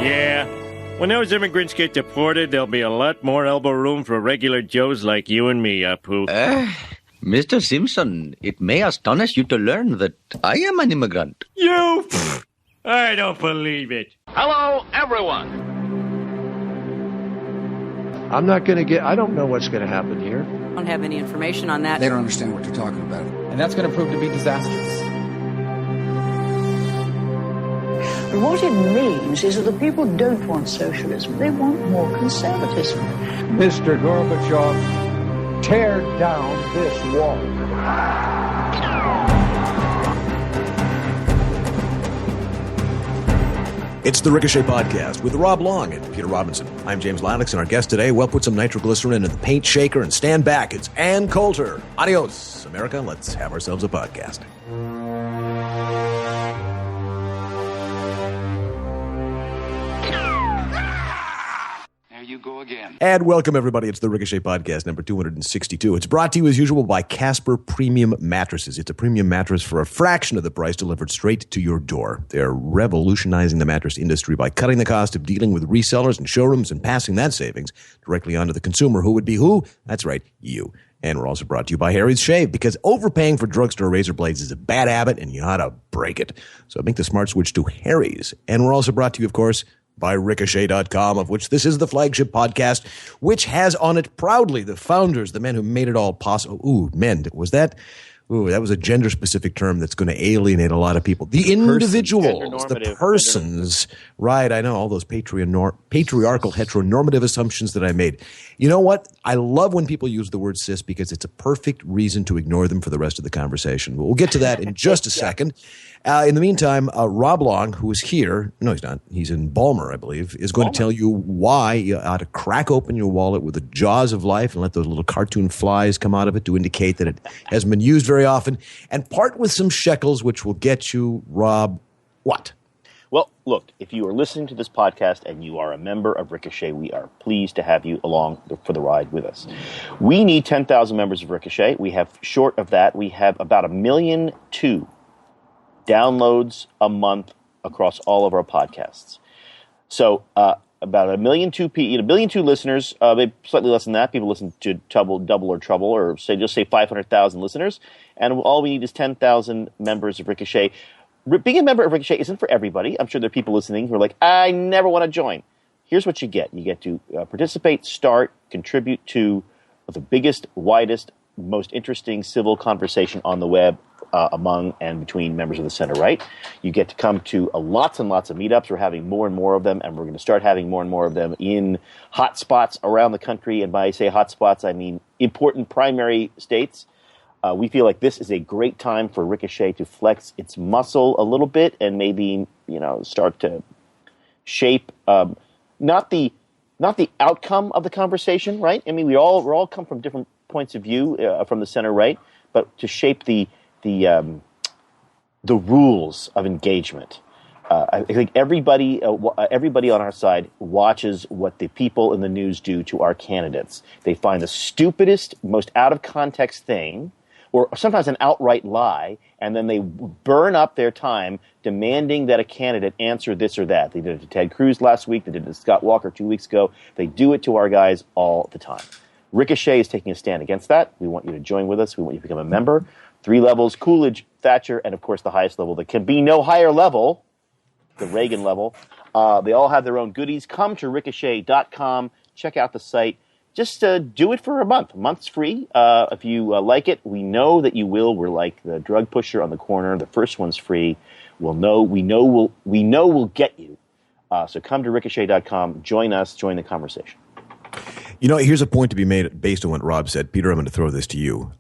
Yeah. When those immigrants get deported, there'll be a lot more elbow room for regular Joes like you and me, Apu. Mr. Simpson, it may astonish you to learn that I am an immigrant. You? I don't believe it. Hello, everyone. I don't know what's going to happen here. I don't have any information on that. They don't understand what you're talking about. And that's going to prove to be disastrous. But what it means is that the people don't want socialism. They want more conservatism. Mr. Gorbachev, tear down this wall. It's the Ricochet Podcast with Rob Long and Peter Robinson. I'm James Lennox, and our guest today, well, put some nitroglycerin in the paint shaker and stand back. It's Ann Coulter. Adios, America. Let's have ourselves a podcast. You go again. And welcome, everybody. It's the Ricochet Podcast, number 262. It's brought to you, as usual, by Casper Premium Mattresses. It's a premium mattress for a fraction of the price delivered straight to your door. They're revolutionizing the mattress industry by cutting the cost of dealing with resellers and showrooms and passing that savings directly onto the consumer. Who would be who? That's right, you. And we're also brought to you by Harry's Shave, because overpaying for drugstore razor blades is a bad habit, and you ought to break it. So make the smart switch to Harry's. And we're also brought to you, of course, by Ricochet.com, of which this is the flagship podcast, which has on it proudly the founders, the men who made it all possible. Ooh, men, that was a gender-specific term that's going to alienate a lot of people. The individuals, the persons. Right, I know, all those patriarchal, heteronormative assumptions that I made. You know what? I love when people use the word cis because it's a perfect reason to ignore them for the rest of the conversation. We'll get to that in just a second. In the meantime, Rob Long, who is here, no, he's not, he's in Balmer, I believe, is going to tell you why you ought to crack open your wallet with the jaws of life and let those little cartoon flies come out of it to indicate that it hasn't been used very often, and part with some shekels, which will get you, Rob, what? Well, look, if you are listening to this podcast and you are a member of Ricochet, we are pleased to have you along for the ride with us. We need 10,000 members of Ricochet. We have, short of that, we have about 1.2 million downloads a month across all of our podcasts. So about 1.2 million listeners, maybe slightly less than that. People listen to Double or Trouble, or just say 500,000 listeners. And all we need is 10,000 members of Ricochet. Being a member of Ricochet isn't for everybody. I'm sure there are people listening who are like, I never want to join. Here's what you get. You get to participate, start, contribute to the biggest, widest, most interesting civil conversation on the web among and between members of the center-right. You get to come to lots and lots of meetups. We're having more and more of them, and we're going to start having more and more of them in hot spots around the country. And by say hot spots, I mean important primary states. We feel like this is a great time for Ricochet to flex its muscle a little bit and maybe, start to shape not the outcome of the conversation, right? I mean, we all come from different points of view from the center-right, but to shape the rules of engagement. I think everybody on our side watches what the people in the news do to our candidates. They find the stupidest, most out of context thing, or sometimes an outright lie, and then they burn up their time demanding that a candidate answer this or that. They did it to Ted Cruz last week. They did it to Scott Walker 2 weeks ago. They do it to our guys all the time. Ricochet is taking a stand against that. We want you to join with us. We want you to become a member. 3 levels, Coolidge, Thatcher, and of course the highest level. There can be no higher level, the Reagan level. They all have their own goodies. Come to Ricochet.com. Check out the site. Just do it for a month. A month's free. If you like it, we know that you will. We're like the drug pusher on the corner. The first one's free. We know we'll get you. So come to Ricochet.com. Join us. Join the conversation. Here's a point to be made based on what Rob said. Peter, I'm going to throw this to you.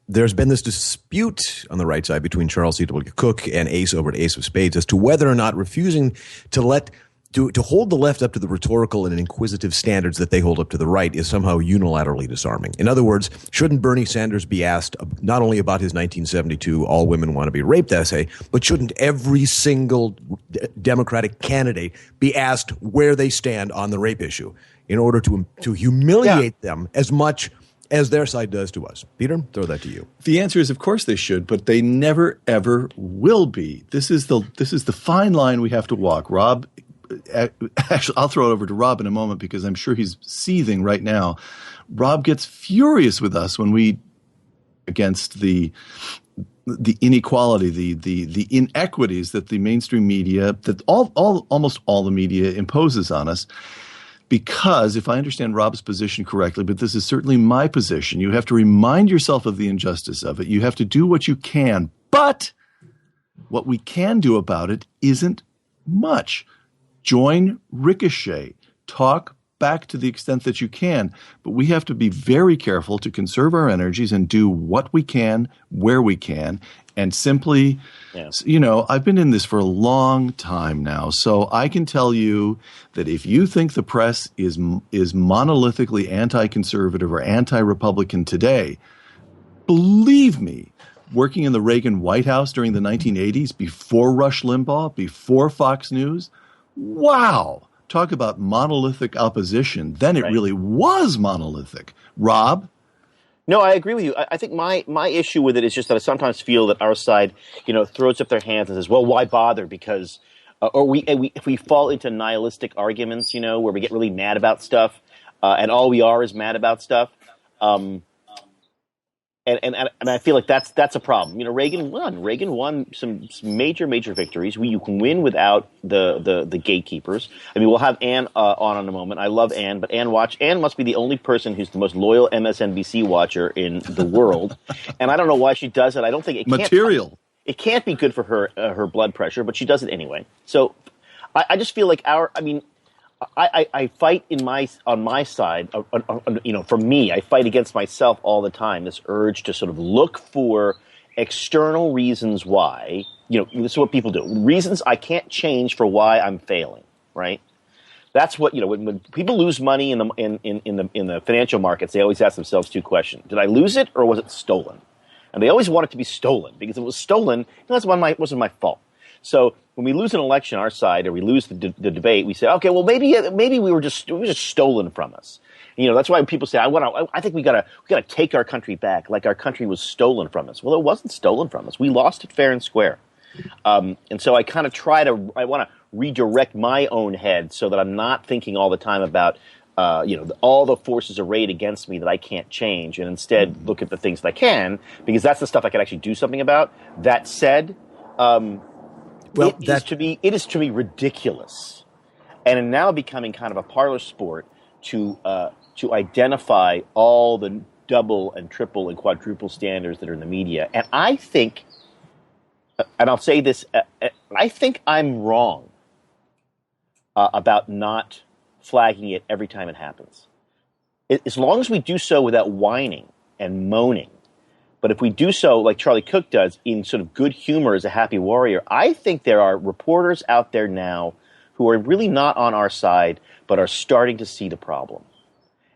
There's been this dispute on the right side between Charles C.W. Cook and Ace over at Ace of Spades as to whether or not refusing to hold the left up to the rhetorical and inquisitive standards that they hold up to the right is somehow unilaterally disarming. In other words, shouldn't Bernie Sanders be asked not only about his 1972 all women want to be raped essay, but shouldn't every single Democratic candidate be asked where they stand on the rape issue in order to humiliate them as much as their side does to us? Peter, throw that to you. The answer is, of course they should, but they never, ever will be. This is the fine line we have to walk. Rob actually, I'll throw it over to Rob in a moment because I'm sure he's seething right now. Rob gets furious with us when we against the inequality, the inequities that the mainstream media, that almost all the media imposes on us. Because if I understand Rob's position correctly, but this is certainly my position, you have to remind yourself of the injustice of it. You have to do what you can, but what we can do about it isn't much. Join Ricochet. Talk back to the extent that you can, but we have to be very careful to conserve our energies and do what we can, where we can, and simply, I've been in this for a long time now, so I can tell you that if you think the press is monolithically anti-conservative or anti-Republican today, believe me, working in the Reagan White House during the 1980s, before Rush Limbaugh, before Fox News, wow. Talk about monolithic opposition. Then it really was monolithic. Rob? No, I agree with you. I think my issue with it is just that I sometimes feel that our side, throws up their hands and says, well, why bother? Because, if we fall into nihilistic arguments, where we get really mad about stuff, and all we are is mad about stuff. And I feel like that's a problem. Reagan won some major victories. You can win without the gatekeepers. I mean, we'll have Ann on in a moment. I love Ann, but Ann must be the only person who's the most loyal MSNBC watcher in the world. And I don't know why she does it. I don't think it can't be good for her blood pressure, but she does it anyway. So I just feel like I fight on my side. For me, I fight against myself all the time. This urge to sort of look for external reasons why. This is what people do. Reasons I can't change for why I'm failing. Right. That's what when people lose money in the financial markets, they always ask themselves two questions: did I lose it or was it stolen? And they always want it to be stolen because if it was stolen, it wasn't my fault. So when we lose an election, our side, or we lose the debate, we say, okay, well maybe we were just stolen from us. That's why people say, I think we gotta take our country back, like our country was stolen from us. Well, it wasn't stolen from us. We lost it fair and square. And so I kind of I want to redirect my own head so that I'm not thinking all the time about all the forces arrayed against me that I can't change, and instead look at the things that I can, because that's the stuff I can actually do something about. That said. It is to me ridiculous, and now becoming kind of a parlor sport to identify all the double and triple and quadruple standards that are in the media. And I think, and I'll say this, I think I'm wrong about not flagging it every time it happens. As long as we do so without whining and moaning. But if we do so, like Charlie Cook does, in sort of good humor as a happy warrior, I think there are reporters out there now who are really not on our side, but are starting to see the problem.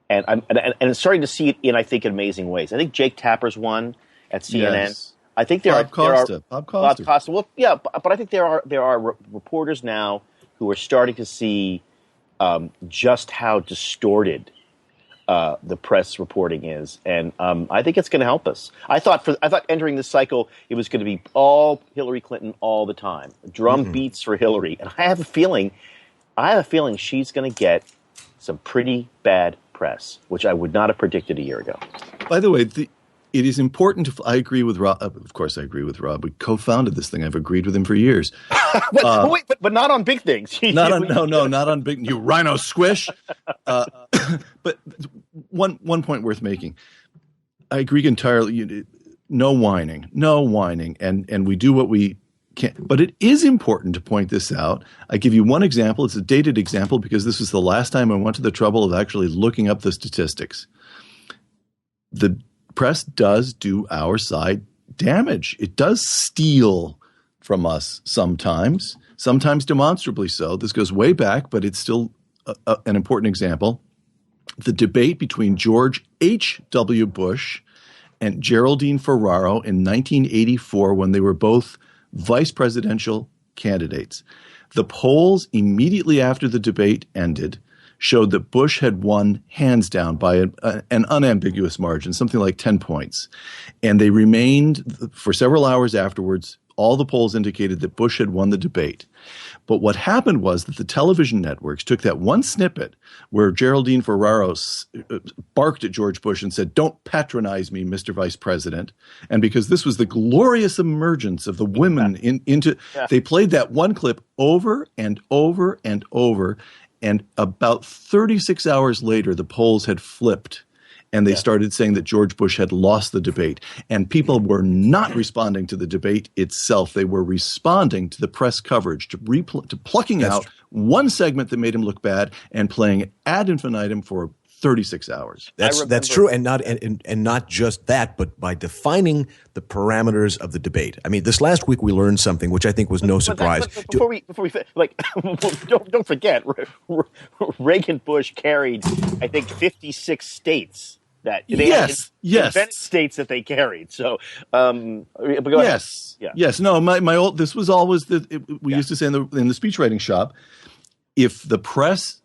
And starting to see it in, I think, amazing ways. I think Jake Tapper's one at CNN. Yes. I think Bob Costa. Well, yeah, but I think there are reporters now who are starting to see just how distorted the press reporting is, and I think it's going to help us. I thought entering this cycle it was going to be all Hillary Clinton all the time, drum beats for Hillary, and I have a feeling she's going to get some pretty bad press, which I would not have predicted a year ago. By the way, it is important to. I agree with Rob. Of course, I agree with Rob. We co-founded this thing. I've agreed with him for years. but not on big things. Not on big. You rhino squish. But one point worth making. I agree entirely. No whining, and we do what we can. But it is important to point this out. I give you one example. It's a dated example because this was the last time I went to the trouble of actually looking up the statistics. The press does do our side damage. It does steal from us sometimes demonstrably so. This goes way back, but it's still an important example. The debate between George H.W. Bush and Geraldine Ferraro in 1984 when they were both vice presidential candidates. The polls immediately after the debate ended showed that Bush had won hands down by an unambiguous margin, something like 10 points. And they remained for several hours afterwards all the polls indicated that Bush had won the debate. But what happened was that the television networks took that one snippet where Geraldine Ferraro barked at George Bush and said, "Don't patronize me, Mr. Vice President." And because this was the glorious emergence of the women they played that one clip over and over and over. And about 36 hours later, the polls had flipped. And they started saying that George Bush had lost the debate. And people were not responding to the debate itself. They were responding to the press coverage, to plucking out one segment that made him look bad and playing it ad infinitum for 36 hours. That's true, and not just that, but by defining the parameters of the debate. I mean, this last week we learned something which I think was no surprise. Before we don't forget, Reagan Bush carried, I think, 56 states. That they had invented states that they carried. So, but go ahead. Yes. No, my old. This was always we used to say in the speechwriting shop, if the press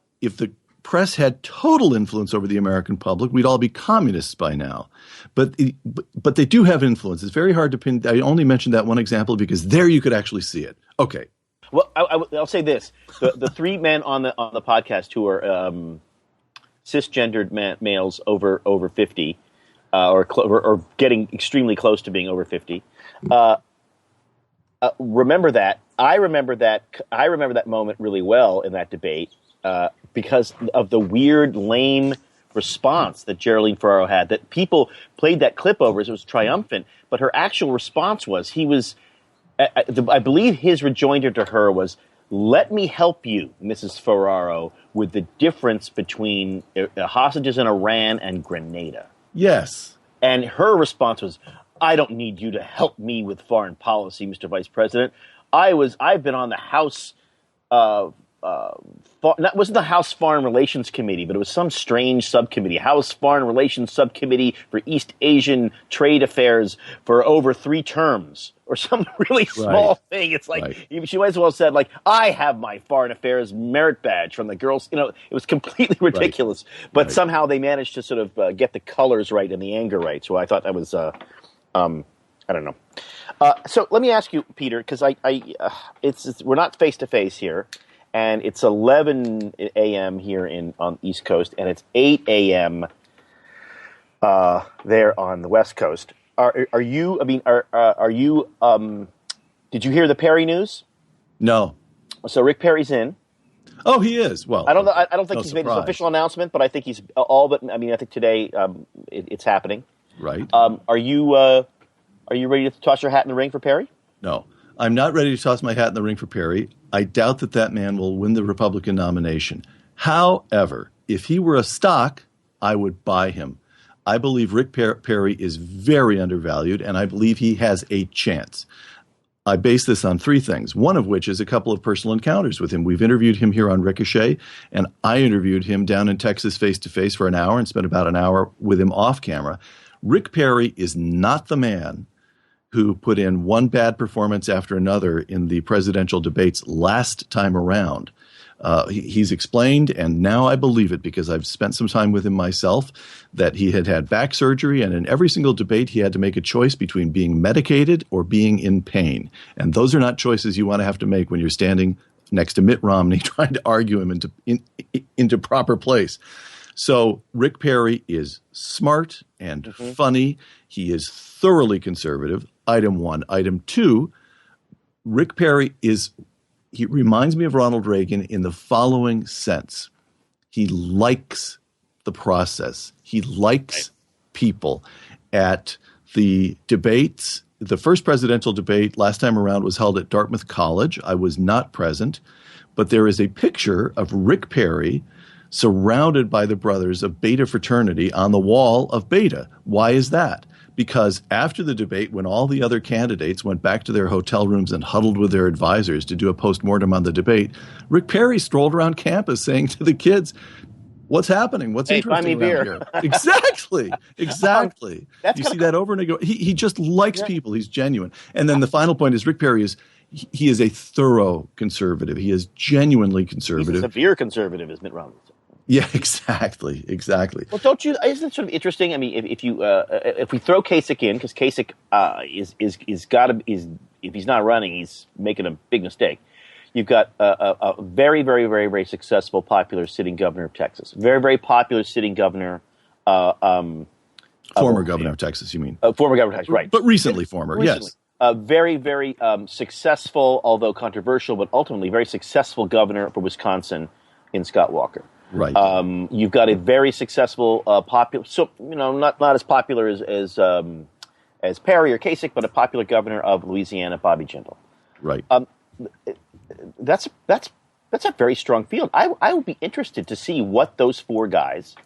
had total influence over the American public, we'd all be communists by now. But they do have influence. It's very hard to pin. I only mentioned that one example because there you could actually see it. Okay. Well, I'll say this: the three men on the podcast who are cisgendered males over 50, or getting extremely close to being over 50. Remember that. I remember that moment really well in that debate because of the weird, lame response that Geraldine Ferraro had. That people played that clip over as it was triumphant, but her actual response was I believe his rejoinder to her was, "Let me help you, Mrs. Ferraro, with the difference between hostages in Iran and Grenada." Yes. And her response was, "I don't need you to help me with foreign policy, Mr. Vice President. I've been on the House, wasn't the House Foreign Relations Committee, but it was some strange subcommittee, House Foreign Relations Subcommittee for East Asian Trade Affairs for over 3 terms. Or some really small thing. It's like she might as well have said, like, "I have my foreign affairs merit badge from the girls." You know, it was completely ridiculous. But somehow they managed to sort of get the colors right and the anger right. So I thought that was, I don't know. So let me ask you, Peter, because we're not face to face here, and it's 11 a.m. here on the East Coast, and it's 8 a.m. There on the West Coast. Are you? I mean, are you? Did you hear the Perry news? No. So Rick Perry's in. Oh, he is. Well, I don't think he's made his official announcement, but I think he's all but. I mean, I think today it's happening. Right. Are you ready to toss your hat in the ring for Perry? No, I'm not ready to toss my hat in the ring for Perry. I doubt that man will win the Republican nomination. However, if he were a stock, I would buy him. I believe Rick Perry is very undervalued, and I believe he has a chance. I base this on 3 things, one of which is a couple of personal encounters with him. We've interviewed him here on Ricochet, and I interviewed him down in Texas face-to-face for an hour and spent about an hour with him off camera. Rick Perry is not the man who put in one bad performance after another in the presidential debates last time around. He's explained, and now I believe it because I've spent some time with him myself, that he had back surgery, and in every single debate he had to make a choice between being medicated or being in pain. And those are not choices you want to have to make when you're standing next to Mitt Romney trying to argue him into proper place. So Rick Perry is smart and funny. He is thoroughly conservative, item 1. Item 2, Rick Perry he reminds me of Ronald Reagan in the following sense. He likes the process. He likes people. At the debates, the first presidential debate last time around was held at Dartmouth College. I was not present, but there is a picture of Rick Perry surrounded by the brothers of Beta fraternity on the wall of Beta. Why is that? Because after the debate, when all the other candidates went back to their hotel rooms and huddled with their advisors to do a postmortem on the debate, Rick Perry strolled around campus saying to the kids, "What's happening? What's interesting around here?" Exactly. You see that over and over. He just likes people. He's genuine. And then the final point is Rick Perry he is a thorough conservative. He is genuinely conservative. He's a severe conservative, is Mitt Romney. Yeah, exactly. Well, don't you? Isn't it sort of interesting? I mean, if we throw Kasich in, because Kasich is if he's not running, he's making a big mistake. You've got a very, very, very, very successful, popular sitting governor of Texas. Very, very popular sitting governor. Former governor of Texas, you mean? Former governor of Texas, right. But recently former, yes. Very, very successful, although controversial, but ultimately very successful governor for Wisconsin in Scott Walker. Right. You've got a very successful, popular, so not as popular as Perry or Kasich, but a popular governor of Louisiana, Bobby Jindal. Right. That's a very strong field. I would be interested to see what those four guys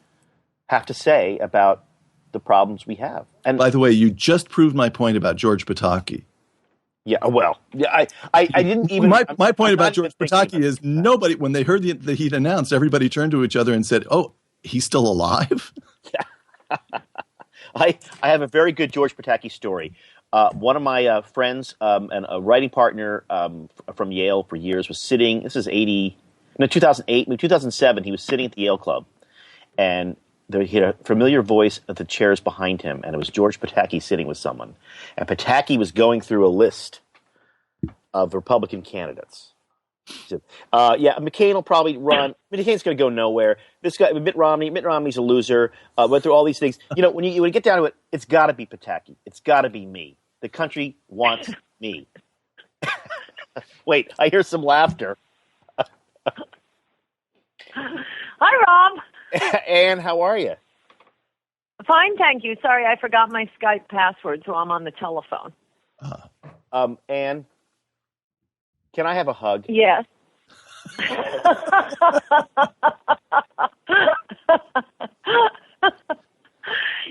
have to say about the problems we have. And by the way, you just proved my point about George Pataki. Yeah, well, yeah, I didn't even. My point about George Pataki is nobody, when they heard that he'd announced, everybody turned to each other and said, "Oh, he's still alive." Yeah. I have a very good George Pataki story. One of my friends and a writing partner from Yale for years was sitting. This is 2008, 2007. He was sitting at the Yale Club, and he had a familiar voice at the chairs behind him, and it was George Pataki sitting with someone. And Pataki was going through a list of Republican candidates. He said, McCain will probably run. McCain's going to go nowhere. This guy, Mitt Romney's a loser. Went through all these things. When you get down to it, it's got to be Pataki. It's got to be me. The country wants me. Wait, I hear some laughter. Hi, Rob. Ann, how are you? Fine, thank you. Sorry, I forgot my Skype password, so I'm on the telephone. Ann, can I have a hug? Yes.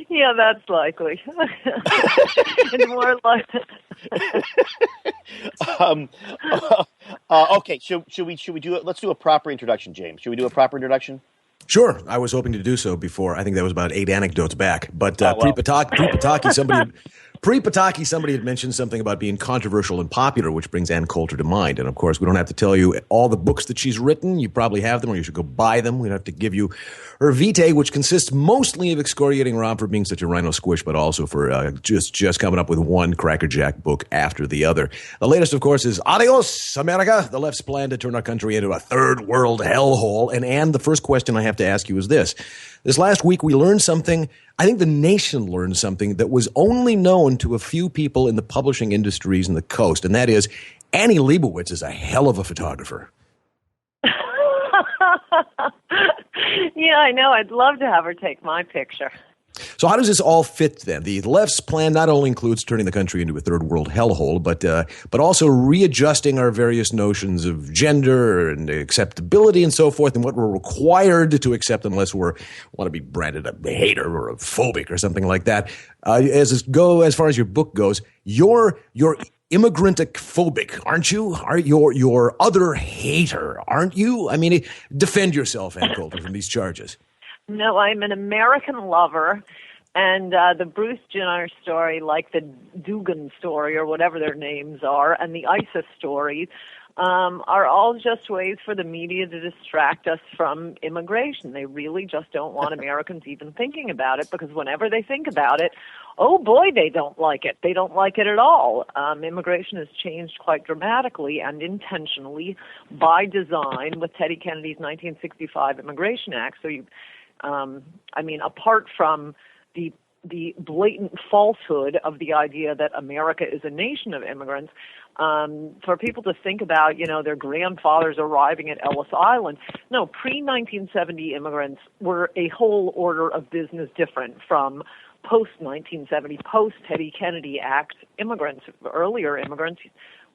Yeah, that's likely. It's more like. Okay, should we do it? Let's do a proper introduction, James. Should we do a proper introduction? Sure, I was hoping to do so before. I think that was about 8 anecdotes back. But pre-Pataki, somebody had mentioned something about being controversial and popular, which brings Ann Coulter to mind. And of course, we don't have to tell you all the books that she's written. You probably have them, or you should go buy them. We don't have to give you her vitae, which consists mostly of excoriating Rob for being such a rhino squish, but also for just coming up with one crackerjack book after the other. The latest, of course, is Adios America, the left's plan to turn our country into a third world hellhole. And Ann, the first question I have to ask you is this. This last week, we learned something. I think the nation learned something that was only known to a few people in the publishing industries in the coast, and that is Annie Leibovitz is a hell of a photographer. Yeah, I know. I'd love to have her take my picture. So how does this all fit then? The left's plan not only includes turning the country into a third world hellhole, but also readjusting our various notions of gender and acceptability and so forth, and what we're required to accept unless we want to be branded a hater or a phobic or something like that. As far as your book goes, you're immigrant phobic, aren't you? You're other hater, aren't you? I mean, defend yourself, Ann Coulter, from these charges. No, I'm an American lover, and the Bruce Jenner story, like the Dugan story or whatever their names are, and the ISIS stories, are all just ways for the media to distract us from immigration. They really just don't want Americans even thinking about it, because whenever they think about it, oh boy, they don't like it. They don't like it at all. Immigration has changed quite dramatically and intentionally by design with Teddy Kennedy's 1965 Immigration Act. So apart from the blatant falsehood of the idea that America is a nation of immigrants, for people to think about, their grandfathers arriving at Ellis Island. No, pre-1970 immigrants were a whole order of business different from post-1970, post-Teddy Kennedy Act immigrants. Earlier immigrants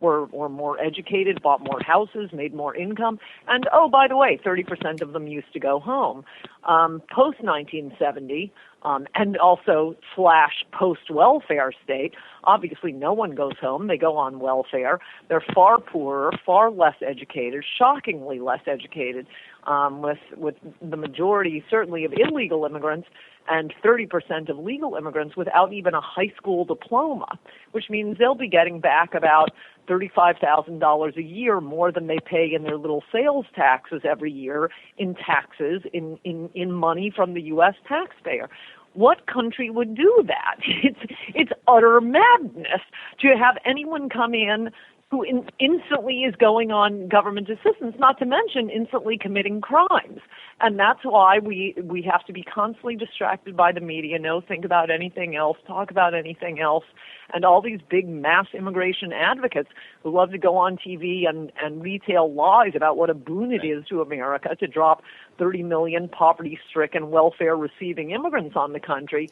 were more educated, bought more houses, made more income. And, oh, by the way, 30% of them used to go home. Post-1970, and also / post-welfare state, obviously no one goes home. They go on welfare. They're far poorer, far less educated, shockingly less educated, with the majority, certainly, of illegal immigrants and 30% of legal immigrants without even a high school diploma, which means they'll be getting back about $35,000 a year more than they pay in their little sales taxes every year in taxes, in money from the U.S. taxpayer. What country would do that? It's utter madness to have anyone come in who instantly is going on government assistance, not to mention instantly committing crimes. And that's why we have to be constantly distracted by the media, think about anything else, talk about anything else. And all these big mass immigration advocates who love to go on TV and retail lies about what a boon it is to America to drop 30 million poverty-stricken, welfare-receiving immigrants on the country.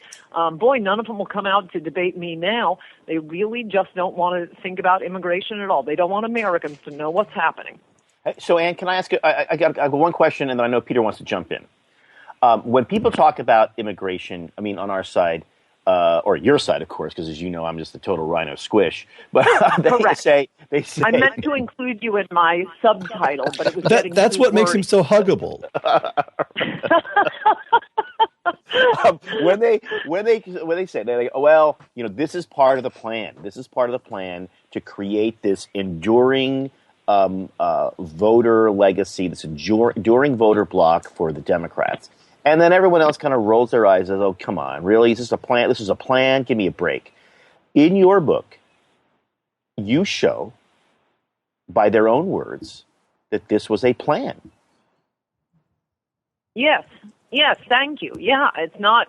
Boy, none of them will come out to debate me now. They really just don't want to think about immigration at all. They don't want Americans to know what's happening. So, Ann, can I ask you, I got one question, and then I know Peter wants to jump in. When people talk about immigration, I mean, on our side, or your side, of course, because as you know, I'm just a total rhino squish. But they say I meant to include you in my subtitle, but it was that's what makes him so huggable. When they say, they're like, oh, well, this is part of the plan. This is part of the plan to create this enduring voter legacy, this enduring voter block for the Democrats. And then everyone else kind of rolls their eyes and says, oh, come on, really? Is this a plan? This is a plan? Give me a break. In your book, you show, by their own words, that this was a plan. Yes, thank you. Yeah, it's not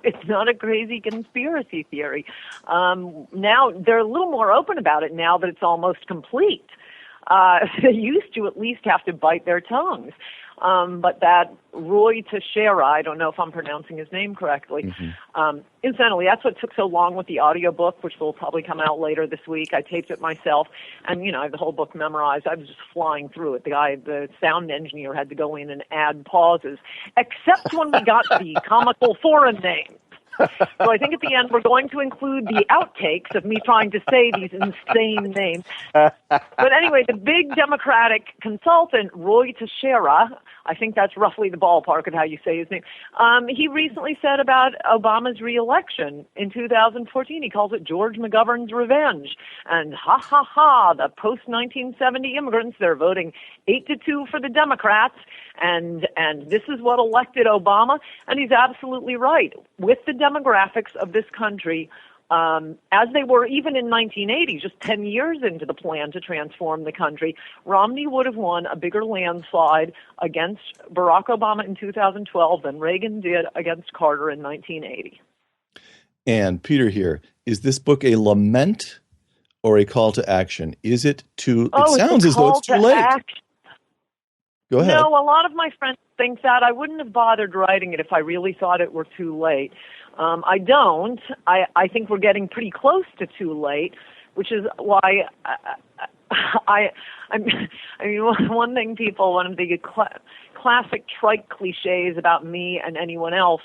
a crazy conspiracy theory. Now they're a little more open about it now that it's almost complete. They used to at least have to bite their tongues. But that Roy Teixeira, I don't know if I'm pronouncing his name correctly. Incidentally, that's what took so long with the audiobook, which will probably come out later this week. I taped it myself, and I have the whole book memorized. I was just flying through it. The sound engineer had to go in and add pauses, except when we got the comical foreign names. So I think at the end we're going to include the outtakes of me trying to say these insane names. But anyway, the big Democratic consultant, Roy Teixeira, I think that's roughly the ballpark of how you say his name, he recently said about Obama's reelection in 2014, he calls it George McGovern's revenge. And the post-1970 immigrants, they're voting 8-2 for the Democrats, and this is what elected Obama. And he's absolutely right. With the demographics of this country, as they were even in 1980, just 10 years into the plan to transform the country, Romney would have won a bigger landslide against Barack Obama in 2012 than Reagan did against Carter in 1980. And Peter here, is this book a lament or a call to action? Is it too? It sounds as though it's too late. Action. Go ahead. No, a lot of my friends think that. I wouldn't have bothered writing it if I really thought it were too late. I don't. I think we're getting pretty close to too late, which is why I mean, one of the classic trite cliches about me and anyone else,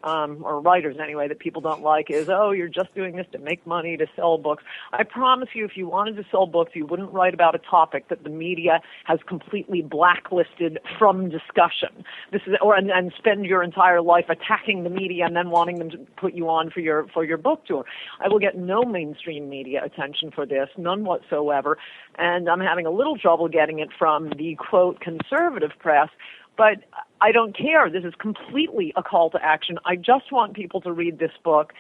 or writers anyway, that people don't like is, oh, you're just doing this to make money, to sell books. I promise you, if you wanted to sell books, you wouldn't write about a topic that the media has completely blacklisted from discussion. And spend your entire life attacking the media and then wanting them to put you on for your book tour. I will get no mainstream media attention for this, none whatsoever, and I'm having a little trouble getting it from the, quote, conservative press. But I don't care. This is completely a call to action. I just want people to read this book.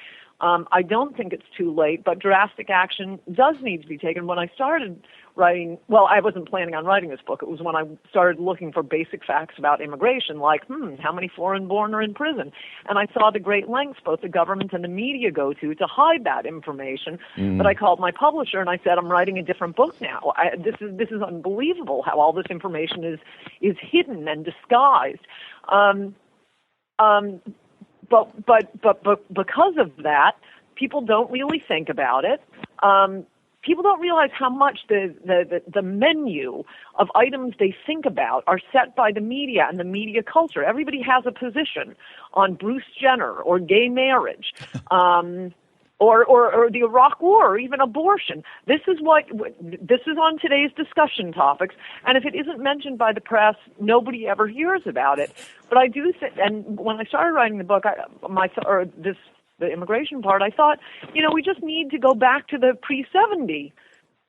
I don't think it's too late, but drastic action does need to be taken. When I started writing, well, I wasn't planning on writing this book. It was when I started looking for basic facts about immigration, like, how many foreign-born are in prison? And I saw the great lengths both the government and the media go to hide that information. But I called my publisher and I said, I'm writing a different book now. This is unbelievable how all this information is hidden and disguised. But because of that, people don't really think about it. People don't realize how much the menu of items they think about are set by the media and the media culture. Everybody has a position on Bruce Jenner or gay marriage, or the Iraq War, or even abortion. This is on today's discussion topics, and if it isn't mentioned by the press, nobody ever hears about it. But I do think, and when I started writing the book, the immigration part, I thought, we just need to go back to the pre-70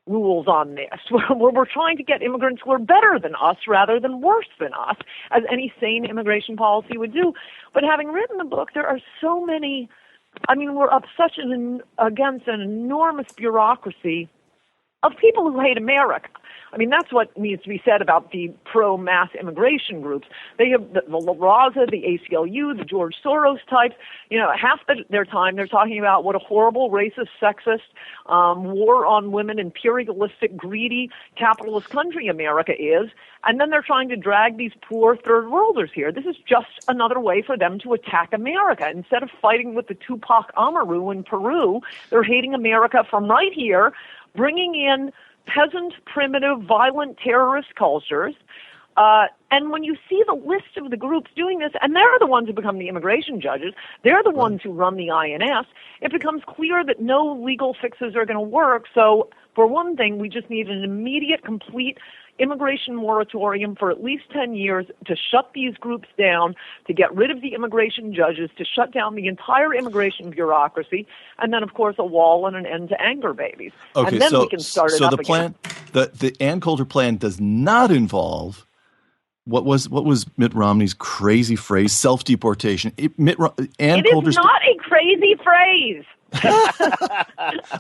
rules on this. We're trying to get immigrants who are better than us rather than worse than us, as any sane immigration policy would do. But having written the book, there are so many we're up against an enormous bureaucracy of people who hate America. That's what needs to be said about the pro-mass immigration groups. They have the La Raza, the ACLU, the George Soros types. Half their time they're talking about what a horrible, racist, sexist, war on women, imperialistic, greedy, capitalist country America is, and then they're trying to drag these poor third worlders here. This is just another way for them to attack America. Instead of fighting with the Tupac Amaru in Peru, they're hating America from right here, bringing in peasant, primitive, violent terrorist cultures. And when you see the list of the groups doing this, and they're the ones who become the immigration judges, they're the ones who run the INS, it becomes clear that no legal fixes are going to work. So, for one thing, we just need an immediate, complete immigration moratorium for at least 10 years to shut these groups down, to get rid of the immigration judges, to shut down the entire immigration bureaucracy, and then, of course, a wall and an end to anger babies. Okay, and then we can start it up again. The Ann Coulter plan does not involve what was Mitt Romney's crazy phrase, self-deportation. It is not a crazy phrase.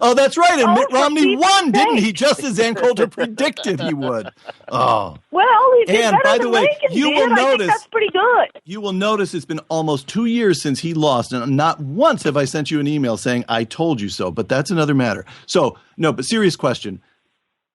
Oh, that's right. And Mitt Romney won, didn't he? Just as Ann Coulter predicted he would. Oh. Well, he did and better by the than way, Reagan you did. will I notice think that's pretty good. You will notice it's been almost 2 years since he lost, and not once have I sent you an email saying I told you so. But that's another matter. So no, but serious question.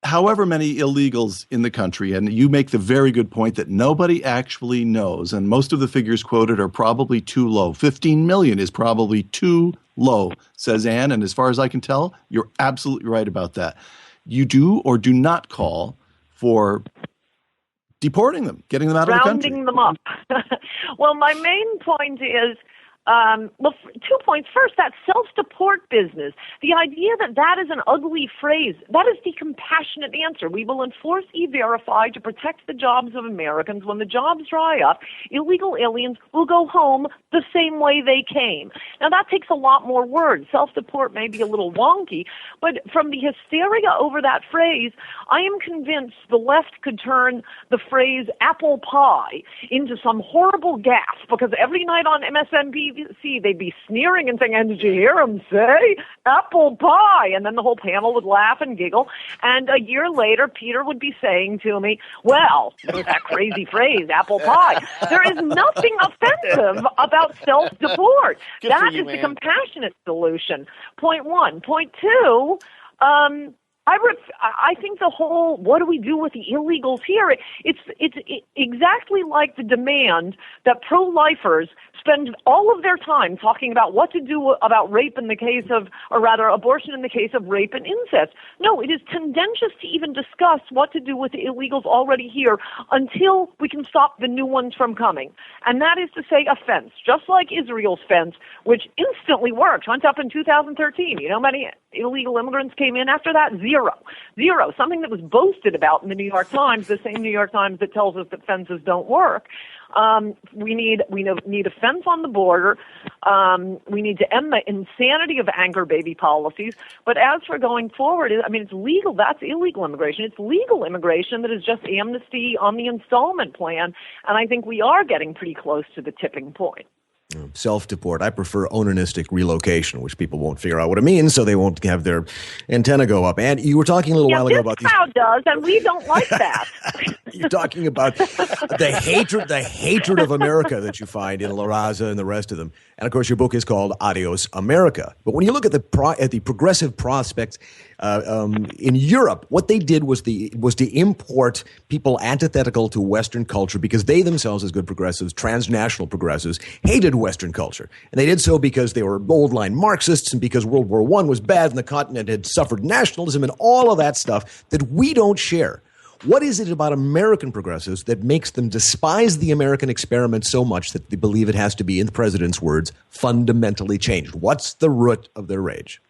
However many illegals in the country, and you make the very good point that nobody actually knows, and most of the figures quoted are probably too low. 15 million is probably too low, says Ann, and as far as I can tell, you're absolutely right about that. You do or do not call for deporting them, getting them out of the country. Rounding them up. Well, my main point is, 2 points. First, that self-deport business. The idea that is an ugly phrase, that is the compassionate answer. We will enforce E-Verify to protect the jobs of Americans. When the jobs dry up, illegal aliens will go home the same way they came. Now, that takes a lot more words. Self-deport may be a little wonky, but from the hysteria over that phrase, I am convinced the left could turn the phrase apple pie into some horrible gaffe, because every night on MSNBC, they'd be sneering and saying, and did you hear him say apple pie? And then the whole panel would laugh and giggle. And a year later, Peter would be saying to me, well, there's that crazy phrase, apple pie. There is nothing offensive about self-deport. That is the compassionate solution. Point one. Point two, I think the whole, what do we do with the illegals here? It's exactly like the demand that pro-lifers spend all of their time talking about what to do about rape in the case of, or rather abortion in the case of rape and incest. No, it is tendentious to even discuss what to do with the illegals already here until we can stop the new ones from coming. And that is to say a fence, just like Israel's fence, which instantly worked, went up in 2013. You know how many illegal immigrants came in after that? Zero. Something that was boasted about in the New York Times, the same New York Times that tells us that fences don't work. We need a fence on the border. We need to end the insanity of anchor baby policies. But as for going forward, it's legal. That's illegal immigration. It's legal immigration that is just amnesty on the installment plan. And I think we are getting pretty close to the tipping point. Self-deport. I prefer onanistic relocation, which people won't figure out what it means, so they won't have their antenna go up. And you were talking a little while ago about this crowd does, and we don't like that. You're talking about the hatred of America that you find in La Raza and the rest of them. And of course, your book is called Adios America. But when you look at the progressive prospects in Europe, what they did was to import people antithetical to Western culture because they themselves, as good progressives, transnational progressives, hated Western culture. And they did so because they were old-line Marxists and because World War I was bad and the continent had suffered nationalism and all of that stuff that we don't share. What is it about American progressives that makes them despise the American experiment so much that they believe it has to be, in the president's words, fundamentally changed? What's the root of their rage?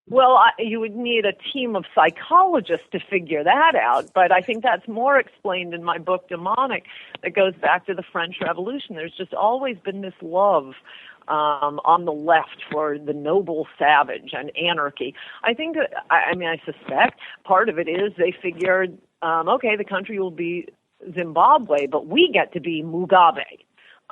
Well, you would need a team of psychologists to figure that out, but I think that's more explained in my book, Demonic, that goes back to the French Revolution. There's just always been this love on the left for the noble savage and anarchy. I think, I suspect part of it is they figured, okay, the country will be Zimbabwe, but we get to be Mugabe.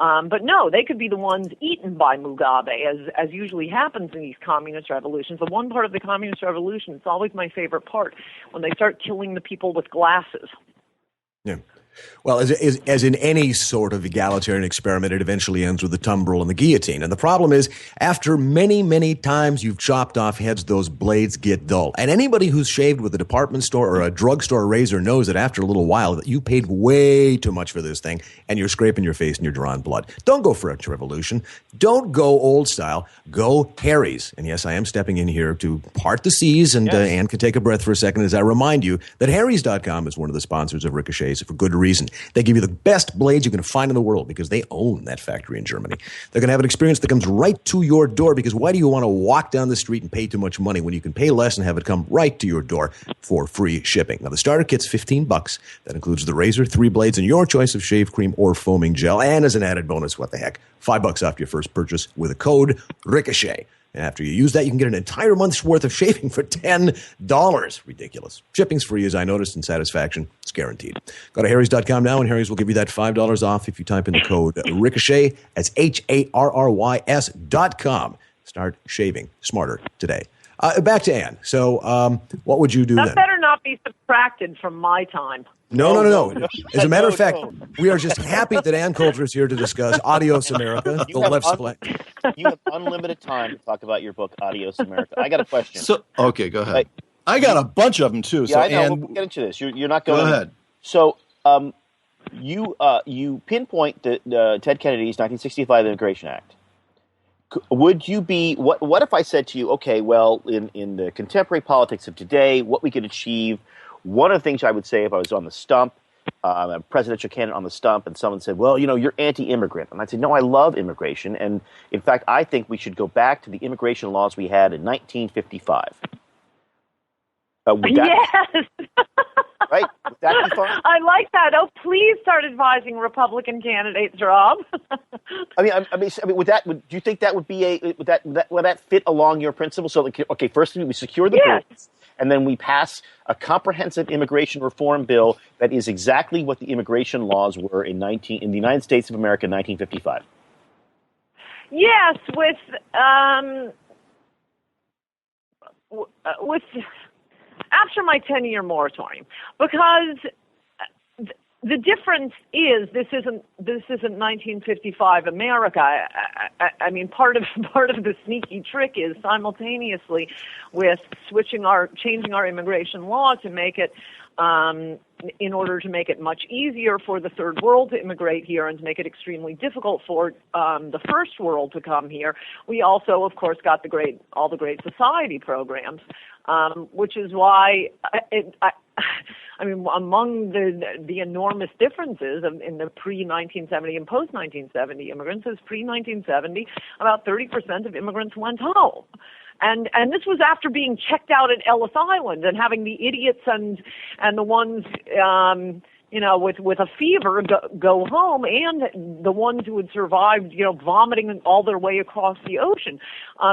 But no, they could be the ones eaten by Mugabe, as usually happens in these communist revolutions. The one part of the communist revolution, it's always my favorite part, when they start killing the people with glasses. Yeah. Well, as in any sort of egalitarian experiment, it eventually ends with the tumbril and the guillotine. And the problem is, after many, many times you've chopped off heads, those blades get dull. And anybody who's shaved with a department store or a drugstore razor knows that after a little while that you paid way too much for this thing, and you're scraping your face and you're drawing blood. Don't go French Revolution. Don't go old style. Go Harry's. And yes, I am stepping in here to part the seas, and Ann can take a breath for a second as I remind you that Harry's.com is one of the sponsors of Ricochet for good reason. They give you the best blades you can find in the world because they own that factory in Germany. They're going to have an experience that comes right to your door, because why do you want to walk down the street and pay too much money when you can pay less and have it come right to your door for free shipping? Now, the starter kit's $15. That includes the razor, 3 blades, and your choice of shave cream or foaming gel. And as an added bonus, what the heck, $5 off your first purchase with a code Ricochet. And after you use that, you can get an entire month's worth of shaving for $10. Ridiculous. Shipping's free, as I noticed, and satisfaction is guaranteed. Go to Harrys.com now, and Harrys will give you that $5 off if you type in the code Ricochet. That's HARRYS.com. Start shaving smarter today. Back to Ann. So what would you do then? That better not be subtracted from my time. No. As a matter of fact, we are just happy that Ann Coulter is here to discuss Adios America, the left select. You have unlimited time to talk about your book, Adios America. I got a question. Okay, go ahead. I got a bunch of them, too. Yeah, so I know. Ann, We'll get into this. You're not going. Go ahead. So you pinpoint Ted Kennedy's 1965 Immigration Act. Would you be what if I said to you, okay, well, in the contemporary politics of today, what we could achieve? One of the things I would say if I was on the stump, a presidential candidate on the stump, and someone said, well, you're anti-immigrant. And I'd say, no, I love immigration. And in fact, I think we should go back to the immigration laws we had in 1955. Yes. Right? Would that be fine? I like that. Oh, please start advising Republican candidates, Rob. I mean, would do you think that would be would that fit along your principle? So, okay, first we secure the borders, and then we pass a comprehensive immigration reform bill that is exactly what the immigration laws were in the United States of America in 1955. Yes, with after my 10-year moratorium, because the difference is this isn't 1955 America. I mean, part of the sneaky trick is simultaneously with changing our immigration law to make it in order to make it much easier for the third world to immigrate here and to make it extremely difficult for the first world to come here. We also, of course, got all the great society programs, which is why I mean, among the enormous differences in the pre-1970 and post-1970 immigrants is pre-1970, about 30% of immigrants went home. And this was after being checked out at Ellis Island and having the idiots and the ones with a fever go home, and the ones who had survived vomiting all their way across the ocean.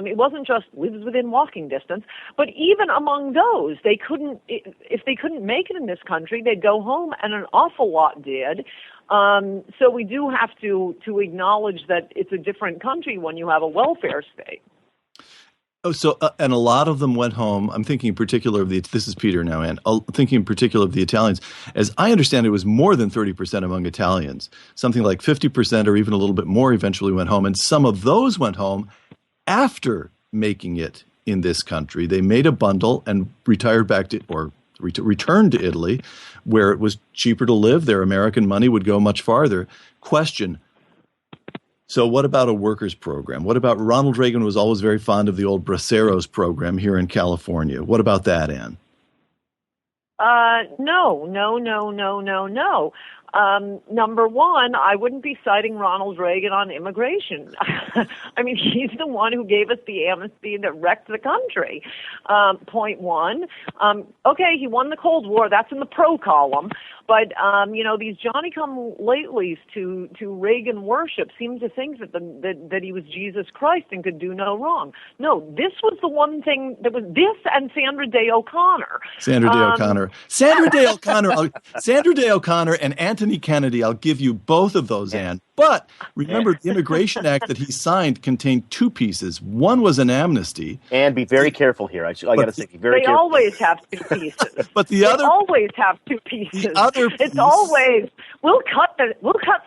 It wasn't just lives within walking distance, but even among those, if they couldn't make it in this country, they'd go home, and an awful lot did. So we do have to acknowledge that it's a different country when you have a welfare state. Oh, so and a lot of them went home. I'm thinking in particular of this is Peter now, Ann. Thinking in particular of the Italians. As I understand, it was more than 30% among Italians. Something like 50% or even a little bit more eventually went home. And some of those went home after making it in this country. They made a bundle and retired back to returned to Italy, where it was cheaper to live. Their American money would go much farther. Question. So what about a workers' program? What about Ronald Reagan was always very fond of the old Braceros program here in California. What about that, Ann? No. Number one, I wouldn't be citing Ronald Reagan on immigration. I mean, he's the one who gave us the amnesty that wrecked the country. Point one. Okay, he won the Cold War. That's in the pro column. But, these Johnny-come-latelys to Reagan worship seem to think that he was Jesus Christ and could do no wrong. No, this was the one thing that was this and Sandra Day O'Connor. Sandra Day O'Connor and Anthony Kennedy. I'll give you both of those, Ann. But remember, the Immigration Act that he signed contained two pieces. One was an amnesty. And be very careful here. I got to say, be very careful. They always have two pieces. But the other, always have two pieces. The other piece, it's always we'll cut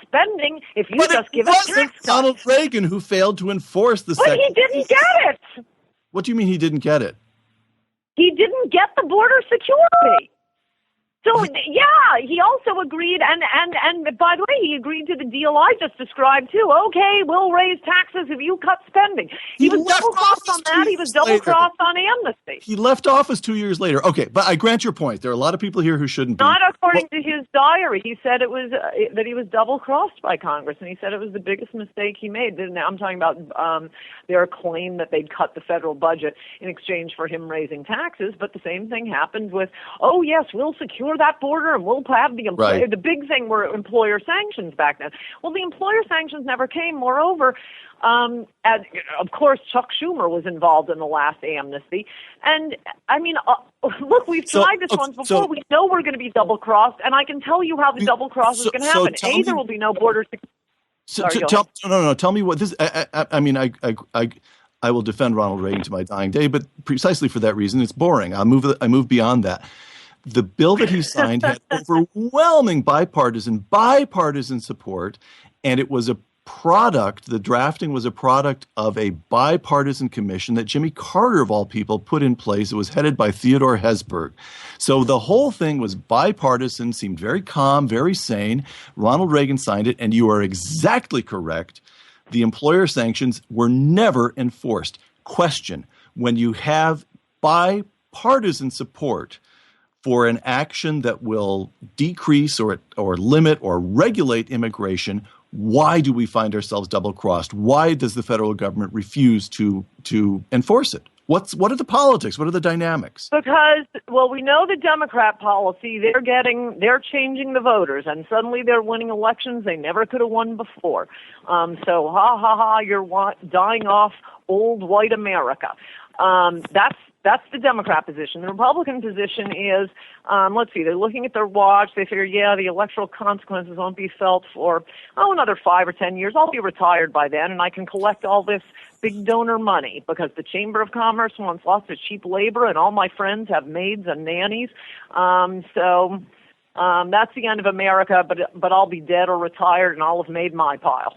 spending if you just give us tax cuts. Ronald Reagan who failed to enforce the. But he didn't get it. What do you mean he didn't get it? He didn't get the border security. So, yeah, he also agreed, and by the way, he agreed to the deal I just described, too. Okay, we'll raise taxes if you cut spending. He was double-crossed on that. He was double-crossed on amnesty. He left office 2 years later. Okay, but I grant your point. There are a lot of people here who shouldn't be. Not according to his diary. He said it was that he was double-crossed by Congress, and he said it was the biggest mistake he made. Now I'm talking about their claim that they'd cut the federal budget in exchange for him raising taxes, but the same thing happened with, oh, yes, we'll secure that border and we'll have the employer. Right. The big thing were employer sanctions back then. Well, the employer sanctions never came. Moreover, of course, Chuck Schumer was involved in the last amnesty. And, I mean, look, we've tried this once before. We know we're going to be double-crossed, and I can tell you how the double-cross is going to happen. There will be no border security. Tell me what this. I will defend Ronald Reagan to my dying day, but precisely for that reason, it's boring. I move beyond that. The bill that he signed had overwhelming bipartisan support, and it was a product. The drafting was a product of a bipartisan commission that Jimmy Carter, of all people, put in place. It was headed by Theodore Hesburgh. So the whole thing was bipartisan, seemed very calm, very sane. Ronald Reagan signed it, and you are exactly correct. The employer sanctions were never enforced. Question: when you have bipartisan support for an action that will decrease or limit or regulate immigration, why do we find ourselves double-crossed? Why does the federal government refuse to enforce it? What are the politics? What are the dynamics? Because, well, we know the Democrat policy. They're changing the voters, and suddenly they're winning elections they never could have won before. So, you're dying off old white America. That's the Democrat position. The Republican position is, let's see, they're looking at their watch. They figure, the electoral consequences won't be felt for, another 5 or 10 years. I'll be retired by then, and I can collect all this big donor money because the Chamber of Commerce wants lots of cheap labor, and all my friends have maids and nannies. So that's the end of America, but I'll be dead or retired, and I'll have made my pile.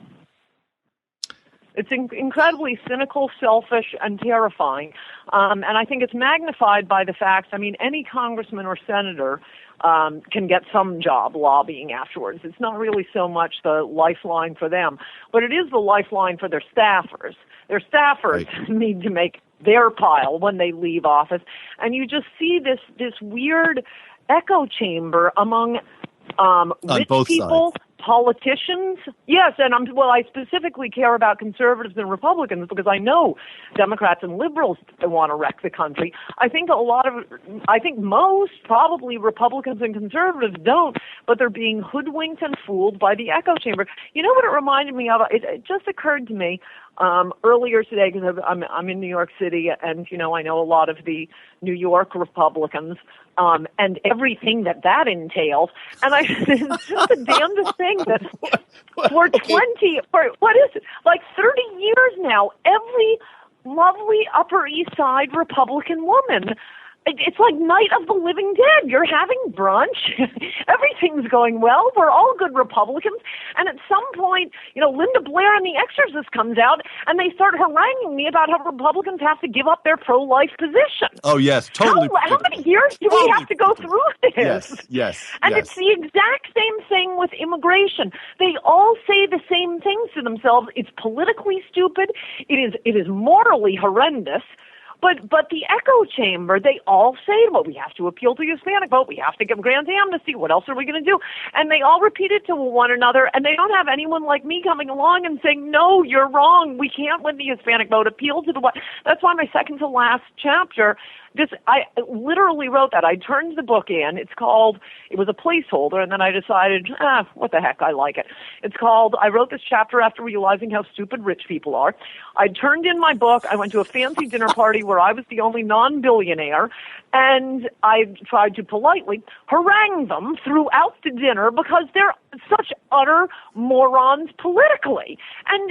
It's incredibly cynical, selfish, and terrifying. And I think it's magnified by the fact, any congressman or senator can get some job lobbying afterwards. It's not really so much the lifeline for them, but it is the lifeline for their staffers. Their staffers need to make their pile when they leave office. And you just see this weird echo chamber among rich people, politicians. Yes, and I specifically care about conservatives and Republicans because I know Democrats and liberals want to wreck the country. I think most, probably Republicans and conservatives don't, but they're being hoodwinked and fooled by the echo chamber. You know what it reminded me of? It just occurred to me earlier today because I'm in New York City, and I know a lot of the New York Republicans and everything that entails. And it's just the damnedest thing that for 30 years now, every lovely Upper East Side Republican woman, it's like Night of the Living Dead. You're having brunch. Everything's going well. We're all good Republicans. And at some point, Linda Blair and The Exorcist comes out, and they start haranguing me about how Republicans have to give up their pro-life position. Oh, yes, totally. How many years do we have to go through this? Yes. And it's the exact same thing with immigration. They all say the same things to themselves. It's politically stupid. It is morally horrendous. But the echo chamber, they all say, well, we have to appeal to the Hispanic vote. We have to give grant amnesty. What else are we going to do? And they all repeat it to one another, and they don't have anyone like me coming along and saying, no, you're wrong. We can't win the Hispanic vote. Appeal to the what? That's why my second to last chapter, I literally wrote that. I turned the book in. It was a placeholder, and then I decided, what the heck, I like it. It's called, I wrote this chapter after realizing how stupid rich people are. I turned in my book. I went to a fancy dinner party where where I was the only non-billionaire, and I tried to politely harangue them throughout the dinner because they're such utter morons politically. And,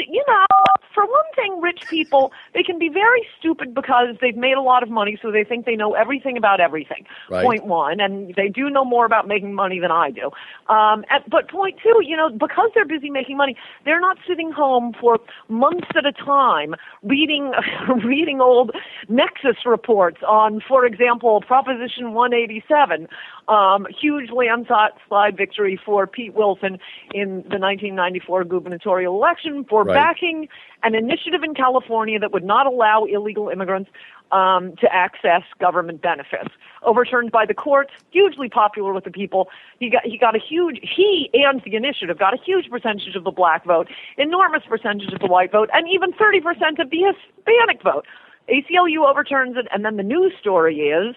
for one thing, rich people, they can be very stupid because they've made a lot of money, so they think they know everything about everything. Right. Point one, and they do know more about making money than I do. But point two, because they're busy making money, they're not sitting home for months at a time reading old Nexus reports on, for example, Proposition 187, huge landslide victory for Pete Wilson in the 1994 gubernatorial election for backing an initiative in California that would not allow illegal immigrants to access government benefits. Overturned by the courts, hugely popular with the people. He and the initiative got a huge percentage of the black vote, enormous percentage of the white vote, and even 30% of the Hispanic vote. ACLU overturns it, and then the news story is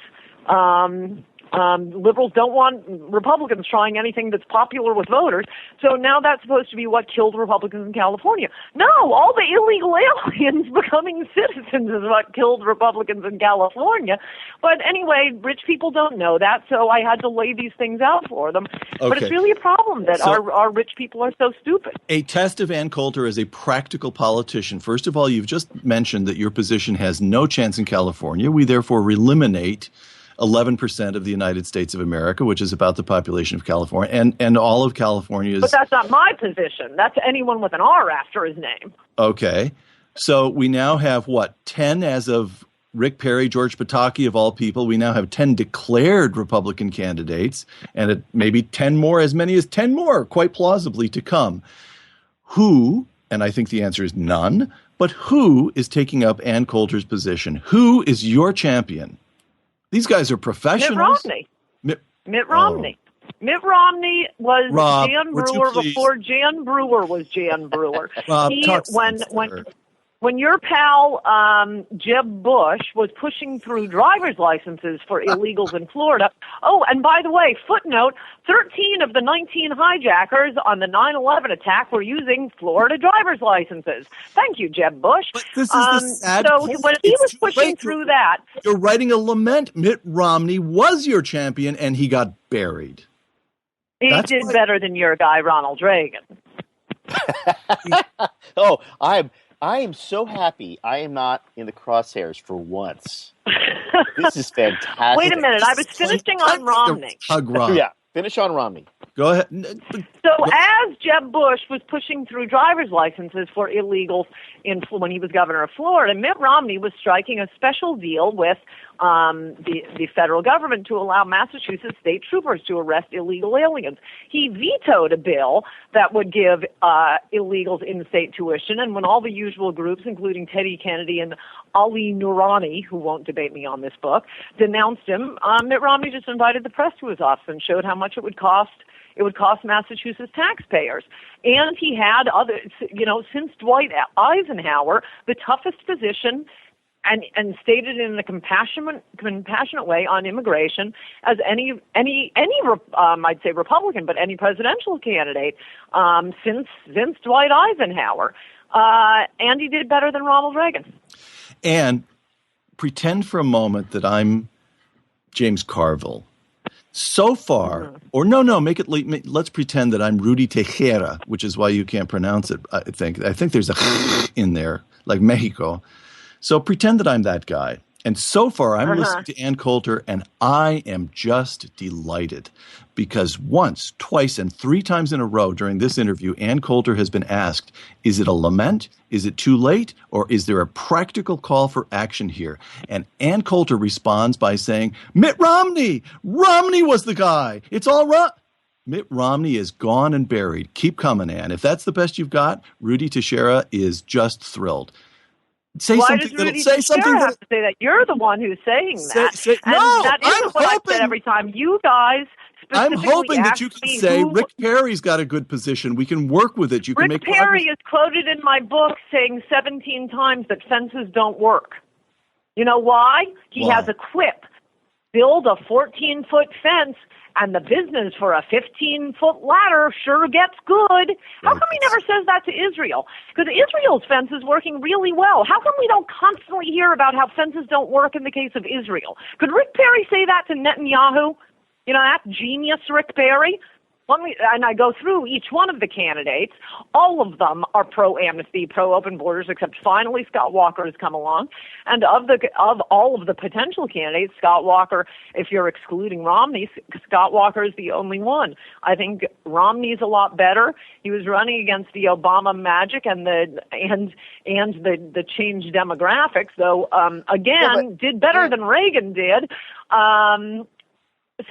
liberals don't want Republicans trying anything that's popular with voters, so now that's supposed to be what killed Republicans in California. No, all the illegal aliens becoming citizens is what killed Republicans in California. But anyway, rich people don't know that, so I had to lay these things out for them. Okay. But it's really a problem that our rich people are so stupid. A test of Ann Coulter as a practical politician. First of all, you've just mentioned that your position has no chance in California. We therefore eliminate 11% of the United States of America, which is about the population of California, and all of California is... But that's not my position. That's anyone with an R after his name. Okay. So we now have, 10 as of Rick Perry, George Pataki, of all people. We now have 10 declared Republican candidates, and maybe 10 more, as many as 10 more, quite plausibly, to come. Who, and I think the answer is none, but who is taking up Ann Coulter's position? Who is your champion? These guys are professionals. Mitt Romney. Mitt Romney was Rob, Jan Brewer before Jan Brewer was Jan Brewer. Rob, when your pal Jeb Bush was pushing through driver's licenses for illegals in Florida. Oh, and by the way, footnote, 13 of the 19 hijackers on the 9/11 attack were using Florida driver's licenses. Thank you, Jeb Bush. But this is the sad so point. when he was pushing through that... You're writing a lament. Mitt Romney was your champion, and he got buried. He did better than your guy, Ronald Reagan. Oh, I am so happy I am not in the crosshairs for once. This is fantastic. Wait a minute. I was finishing on Romney. Yeah, finish on Romney. Go ahead. So as Jeb Bush was pushing through driver's licenses for illegals when he was governor of Florida, Mitt Romney was striking a special deal with the federal government to allow Massachusetts state troopers to arrest illegal aliens. He vetoed a bill that would give illegals in-state tuition, and when all the usual groups, including Teddy Kennedy and Ali Noorani, who won't debate me on this book, denounced him, Mitt Romney just invited the press to his office and showed how much it would cost Massachusetts taxpayers. And he had since Dwight Eisenhower, the toughest position and stated in a compassionate way on immigration as any I'd say Republican, but any presidential candidate since Dwight Eisenhower. And he did better than Ronald Reagan. And pretend for a moment that I'm James Carville. So far, or no, let's pretend that I'm Rudy Tejera, which is why you can't pronounce it, I think. I think there's a in there, like Mexico. So pretend that I'm that guy. And so far, I'm listening to Ann Coulter, and I am just delighted because once, twice, and 3 times in a row during this interview, Ann Coulter has been asked, is it a lament? Is it too late? Or is there a practical call for action here? And Ann Coulter responds by saying, Mitt Romney! Romney was the guy! It's all right! Mitt Romney is gone and buried. Keep coming, Ann. If that's the best you've got, Rudy Teixeira is just thrilled. Why does Rudy Teixeira have to say that? You're the one who's saying that. That isn't what I said every time. You guys I'm hoping that you can say Rick Perry's got a good position. We can work with it. Rick Perry is quoted in my book saying 17 times that fences don't work. You know why? He has a quip. Build a 14-foot fence And the business for a 15-foot ladder sure gets good. How come he never says that to Israel? Because Israel's fence is working really well. How come we don't constantly hear about how fences don't work in the case of Israel? Could Rick Perry say that to Netanyahu? You know, that genius Rick Perry? And I go through each one of the candidates. All of them are pro-amnesty, pro-open borders, except finally Scott Walker has come along. And of all of the potential candidates, Scott Walker, if you're excluding Romney, Scott Walker is the only one. I think Romney's a lot better. He was running against the Obama magic and the changed demographics, though did better than Reagan did.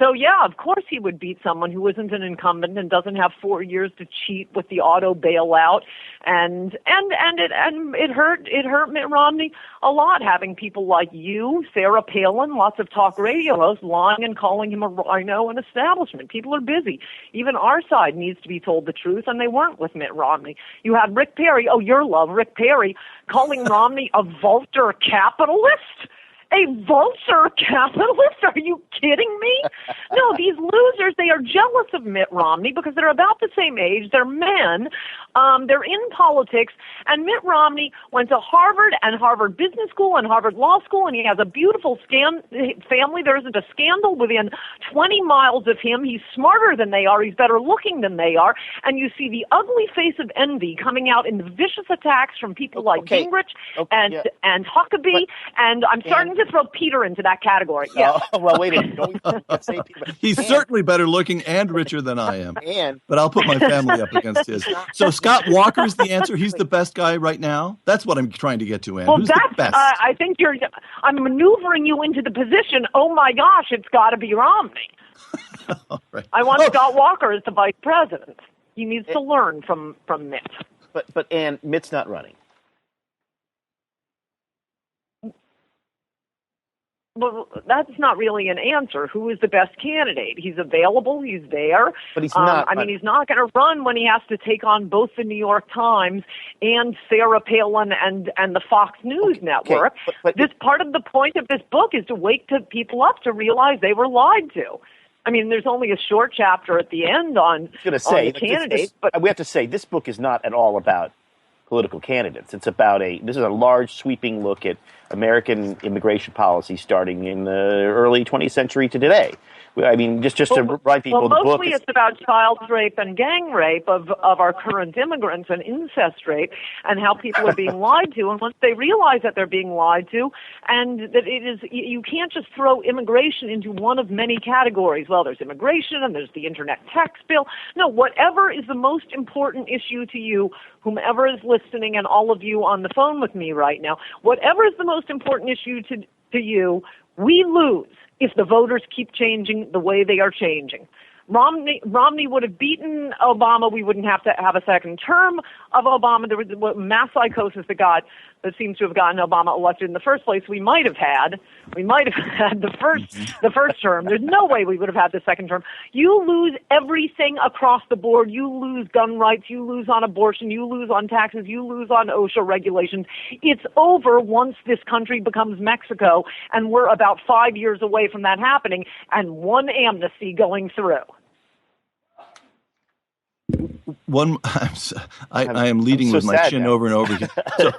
So, yeah, of course he would beat someone who isn't an incumbent and doesn't have 4 years to cheat with the auto bailout. And it hurt Mitt Romney a lot, having people like you, Sarah Palin, lots of talk radio hosts lying and calling him a rhino and establishment. People are busy. Even our side needs to be told the truth, and they weren't with Mitt Romney. You had Rick Perry, Rick Perry, calling Romney a vulture capitalist. A vulture capitalist? Are you kidding me? No, these losers, they are jealous of Mitt Romney because they're about the same age. They're men. They're in politics. And Mitt Romney went to Harvard and Harvard Business School and Harvard Law School, and he has a beautiful family. There isn't a scandal within 20 miles of him. He's smarter than they are. He's better looking than they are. And you see the ugly face of envy coming out in the vicious attacks from people like Gingrich and Huckabee. And I'm starting to throw Peter into that category. Yeah. Well, wait a minute. He's certainly better looking and richer than I am. But I'll put my family up against his. So Scott Walker's the answer. He's the best guy right now. That's what I'm trying to get to, Ann. Well, who's the best? I think I'm maneuvering you into the position. Oh my gosh, it's got to be Romney. Right. I want Scott Walker as the vice president. He needs to learn from Mitt. But Ann, Mitt's not running. Well, that's not really an answer. Who is the best candidate? He's available. He's there. But he's not. He's not going to run when he has to take on both the New York Times and Sarah Palin and the Fox News network. But this part of the point of this book is to wake people up to realize they were lied to. I mean, there's only a short chapter at the end on the candidates. But we have to say this book is not at all about political candidates. It's about this is a large, sweeping look at American immigration policy starting in the early 20th century to today. I mean, just to remind people, the book mostly it's about child rape and gang rape of our current immigrants and incest rape and how people are being lied to. And once they realize that they're being lied to and that you can't just throw immigration into one of many categories. Well, there's immigration and there's the internet tax bill. No, whatever is the most important issue to you, whomever is listening and all of you on the phone with me right now, whatever is the most important issue to you, we lose if the voters keep changing the way they are changing. Romney would have beaten Obama. We wouldn't have to have a second term of Obama. There was mass psychosis that seems to have gotten Obama elected in the first place. We might have had the first term. There's no way we would have had the second term. You lose everything across the board. You lose gun rights. You lose on abortion. You lose on taxes. You lose on OSHA regulations. It's over once this country becomes Mexico, and we're about 5 years away from that happening and one amnesty going through. I am leading with my chin over and over again. So,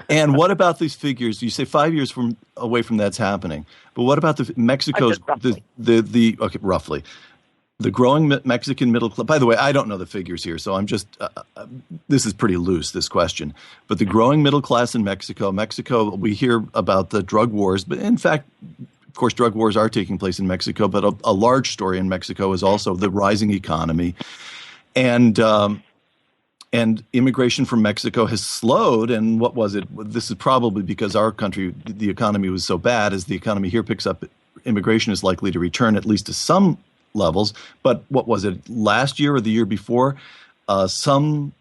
and what about these figures? You say 5 years away from that's happening, but what about Mexico's roughly the growing Mexican middle class? By the way, I don't know the figures here, so I'm just this is pretty loose, this question. But the growing middle class in Mexico, we hear about the drug wars, but in fact, of course, drug wars are taking place in Mexico. But a large story in Mexico is also the rising economy. And immigration from Mexico has slowed. And what was it? This is probably because our country, the economy was so bad. As the economy here picks up, immigration is likely to return at least to some levels. But what was it, last year or the year before? On some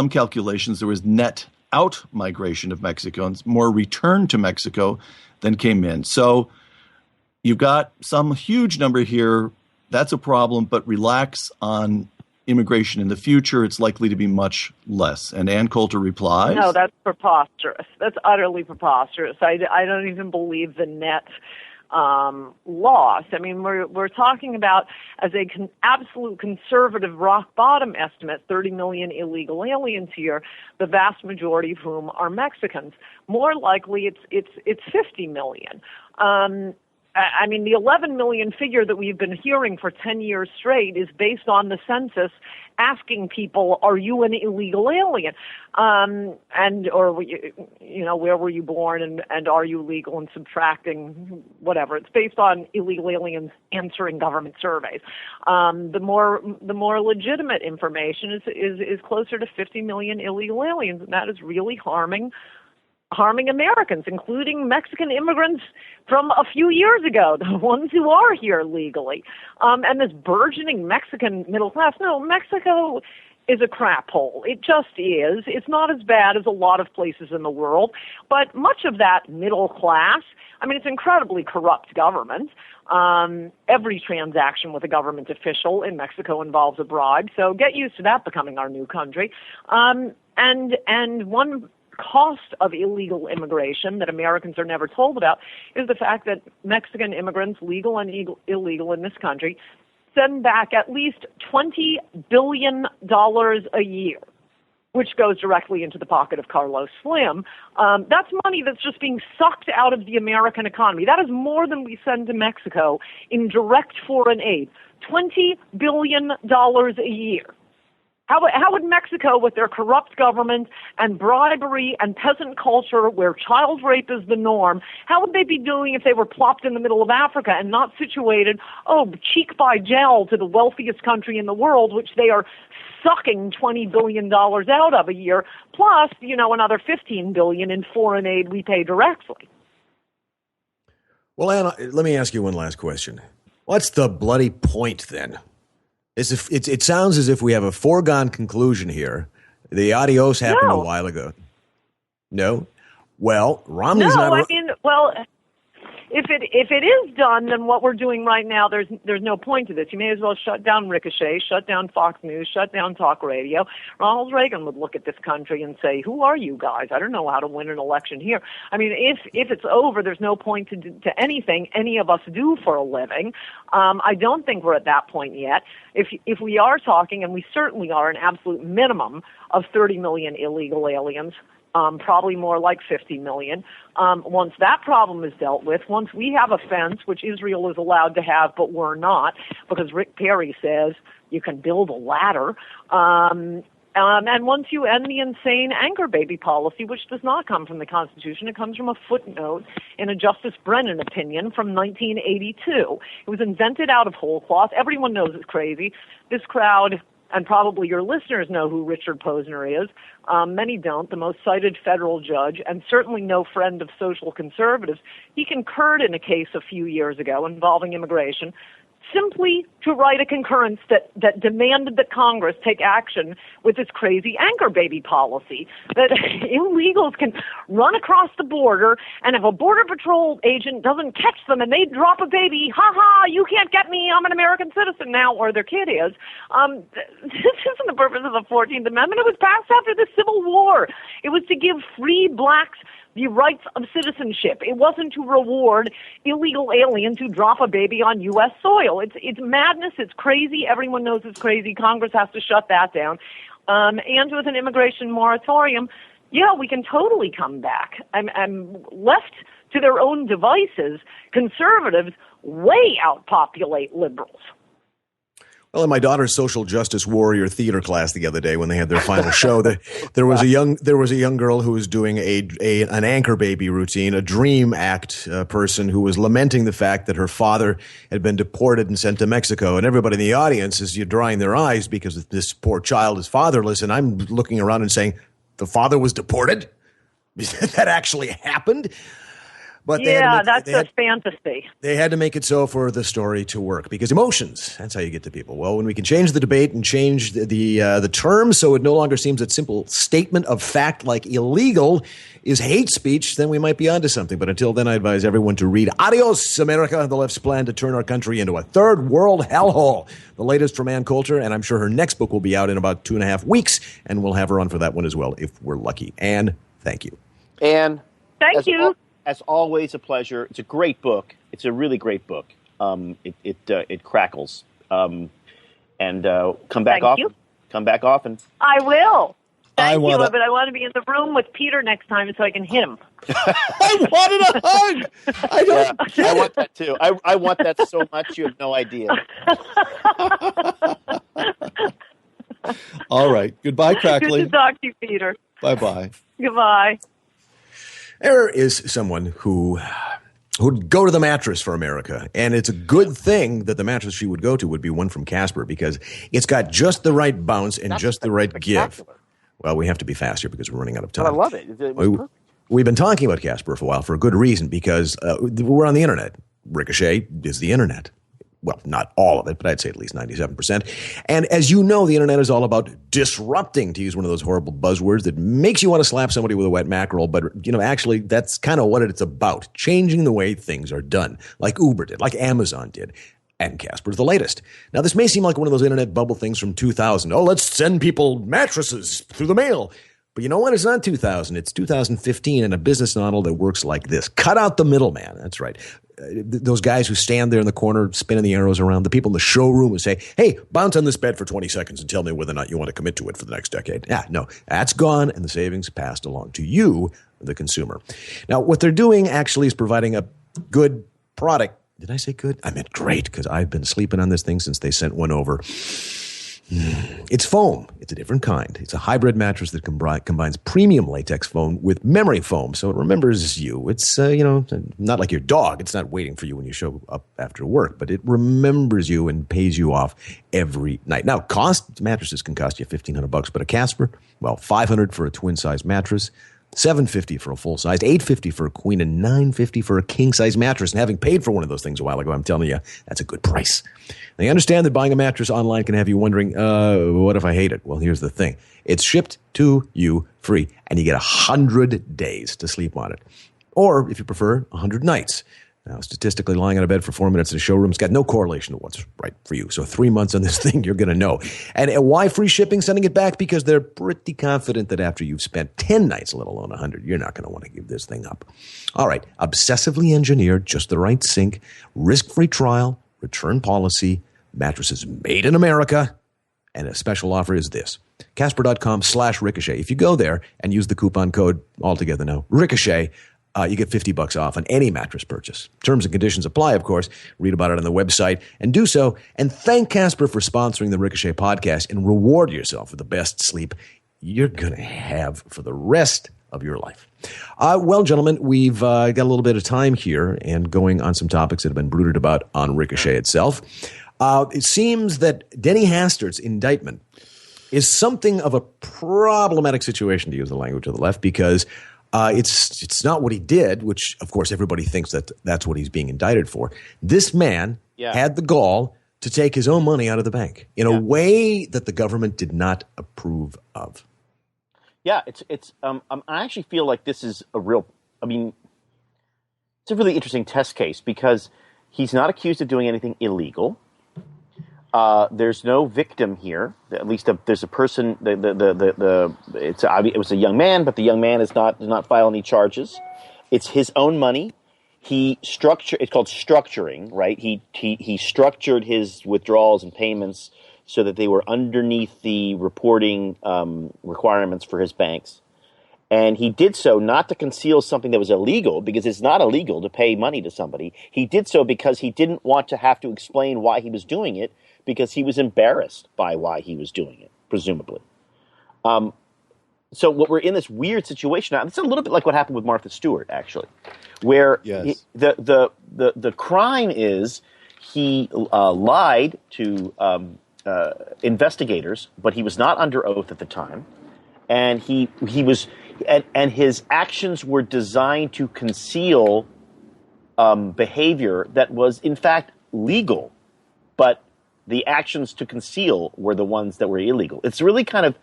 calculations, there was net out migration of Mexicans, more return to Mexico than came in. So you've got some huge number here. That's a problem, but relax on immigration in the future, it's likely to be much less. And Ann Coulter replies, no, that's preposterous. That's utterly preposterous. I don't even believe the net loss. I mean, we're talking about, as a absolute conservative rock bottom estimate, 30 million illegal aliens here, the vast majority of whom are Mexicans. More likely, it's 50 million. I mean, the 11 million figure that we've been hearing for 10 years straight is based on the census asking people, are you an illegal alien? Or where were you born and are you legal, and subtracting whatever. It's based on illegal aliens answering government surveys. The more legitimate information is closer to 50 million illegal aliens, and that is really harming Americans, including Mexican immigrants from a few years ago, the ones who are here legally. And this burgeoning Mexican middle class. No, Mexico is a crap hole. It just is. It's not as bad as a lot of places in the world, but much of that middle class, I mean, it's incredibly corrupt government. Every transaction with a government official in Mexico involves a bribe, so get used to that becoming our new country. And one cost of illegal immigration that Americans are never told about is the fact that Mexican immigrants, legal and illegal in this country, send back at least $20 billion a year, which goes directly into the pocket of Carlos Slim. That's money that's just being sucked out of the American economy. That is more than we send to Mexico in direct foreign aid. $20 billion a year. How would Mexico, with their corrupt government and bribery and peasant culture where child rape is the norm, how would they be doing if they were plopped in the middle of Africa and not situated, cheek by jowl to the wealthiest country in the world, which they are sucking $20 billion out of a year, plus, another $15 billion in foreign aid we pay directly? Well, Anna, let me ask you one last question. What's the bloody point then? It sounds as if we have a foregone conclusion here. The adios happened a while ago. No? Well, Romney's not... If it is done, then what we're doing right now, there's no point to this. You may as well shut down Ricochet, shut down Fox News, shut down talk radio. Ronald Reagan would look at this country and say, who are you guys? I don't know how to win an election here. I mean, if it's over, there's no point to anything any of us do for a living. I don't think we're at that point yet. If we are talking, and we certainly are, an absolute minimum of 30 million illegal aliens, probably more like 50 million. Once that problem is dealt with, once we have a fence, which Israel is allowed to have, but we're not, because Rick Perry says you can build a ladder, and once you end the insane anchor baby policy, which does not come from the Constitution, it comes from a footnote in a Justice Brennan opinion from 1982. It was invented out of whole cloth. Everyone knows it's crazy. This crowd, and probably your listeners know who Richard Posner is. Many don't. The most cited federal judge, and certainly no friend of social conservatives. He concurred in a case a few years ago involving immigration, simply to write a concurrence that demanded that Congress take action with this crazy anchor baby policy, that illegals can run across the border, and if a Border Patrol agent doesn't catch them and they drop a baby, ha, you can't get me, I'm an American citizen now, or their kid is. This isn't the purpose of the 14th Amendment. It was passed after the Civil War. It was to give free blacks the rights of citizenship. It wasn't to reward illegal aliens who drop a baby on U.S. soil. It's madness. It's crazy. Everyone knows it's crazy. Congress has to shut that down. And with an immigration moratorium, we can totally come back. I'm left to their own devices. Conservatives way outpopulate liberals. Well, in my daughter's social justice warrior theater class the other day, when they had their final show, there was a young girl who was doing an anchor baby routine, a dream act person who was lamenting the fact that her father had been deported and sent to Mexico, and everybody in the audience is drying their eyes because this poor child is fatherless, and I'm looking around and saying, the father was deported? That actually happened? But that's a fantasy. They had to make it so for the story to work, because emotions, that's how you get to people. Well, when we can change the debate and change the terms so it no longer seems that simple statement of fact like illegal is hate speech, then we might be onto something. But until then, I advise everyone to read Adios America, the left's plan to turn our country into a third world hellhole. The latest from Ann Coulter, and I'm sure her next book will be out in about 2.5 weeks, and we'll have her on for that one as well if we're lucky. Ann, thank you. Ann. Thank you. As always, a pleasure. It's a great book. It's a really great book. It crackles. And come back Thank often. you. Come back often. I will. Thank you, wanna- but I want to be in the room with Peter next time so I can hit him. I wanted a hug. I don't get I it. want that too. I want that so much you have no idea. All right. Goodbye, Crackly. Good to talk to you, Peter. Bye-bye. Goodbye. There is someone who would go to the Mattress for America, and it's a good thing that the mattress she would go to would be one from Casper because it's got just the right bounce and just the right give. Well, we have to be faster because we're running out of time. But I love it. It was perfect. We've been talking about Casper for a while for a good reason because we're on the internet. Ricochet is the internet. Well, not all of it, but I'd say at least 97%. And as you know, the internet is all about disrupting, to use one of those horrible buzzwords that makes you want to slap somebody with a wet mackerel. But, actually, that's kind of what it's about, changing the way things are done, like Uber did, like Amazon did. And Casper's the latest. Now, this may seem like one of those internet bubble things from 2000. Oh, let's send people mattresses through the mail. But you know what? It's not 2000. It's 2015 and a business model that works like this. Cut out the middleman. That's right. Those guys who stand there in the corner spinning the arrows around, the people in the showroom who say, hey, bounce on this bed for 20 seconds and tell me whether or not you want to commit to it for the next decade. No, that's gone and the savings passed along to you, the consumer. Now, what they're doing actually is providing a good product. Did I say good? I meant great because I've been sleeping on this thing since they sent one over. It's foam. It's a different kind. It's a hybrid mattress that combines premium latex foam with memory foam, so it remembers you. It's, not like your dog. It's not waiting for you when you show up after work, but it remembers you and pays you off every night. Now, mattresses can cost you $1,500, but a Casper, well, $500 for a twin-size mattress, $750 for a full-size, $850 for a queen, and $950 for a king-size mattress. And having paid for one of those things a while ago, I'm telling you, that's a good price. Now, you understand that buying a mattress online can have you wondering, what if I hate it? Well, here's the thing. It's shipped to you free, and you get 100 days to sleep on it. Or, if you prefer, 100 nights. Now, statistically, lying on a bed for 4 minutes in a showroom's got no correlation to what's right for you. So 3 months on this thing, you're going to know. And why free shipping, sending it back? Because they're pretty confident that after you've spent 10 nights, let alone 100, you're not going to want to give this thing up. All right, obsessively engineered, just the right sink, risk-free trial, return policy, mattresses made in America, and a special offer is this. Casper.com/Ricochet. If you go there and use the coupon code altogether now, Ricochet, you get $50 off on any mattress purchase. Terms and conditions apply, of course. Read about it on the website and do so. And thank Casper for sponsoring the Ricochet podcast and reward yourself with the best sleep you're going to have for the rest of your life. Well, gentlemen, we've got a little bit of time here and going on some topics that have been brooded about on Ricochet itself. It seems that Denny Hastert's indictment is something of a problematic situation, to use the language of the left, because it's not what he did, which, of course, everybody thinks that that's what he's being indicted for. This man had the gall to take his own money out of the bank in a way that the government did not approve of. Yeah, I actually feel like this is it's a really interesting test case because he's not accused of doing anything illegal. There's no victim here. At least there's a person. It was a young man, but the young man does not file any charges. It's his own money. It's called structuring, right? He structured his withdrawals and payments so that they were underneath the reporting requirements for his banks. And he did so not to conceal something that was illegal, because it's not illegal to pay money to somebody. He did so because he didn't want to have to explain why he was doing it, because he was embarrassed by why he was doing it, presumably. So what we're in this weird situation now, it's a little bit like what happened with Martha Stewart, actually, where the crime is he lied to investigators, but he was not under oath at the time, and he was, and his actions were designed to conceal behavior that was in fact legal, but the actions to conceal were the ones that were illegal. It's really kind of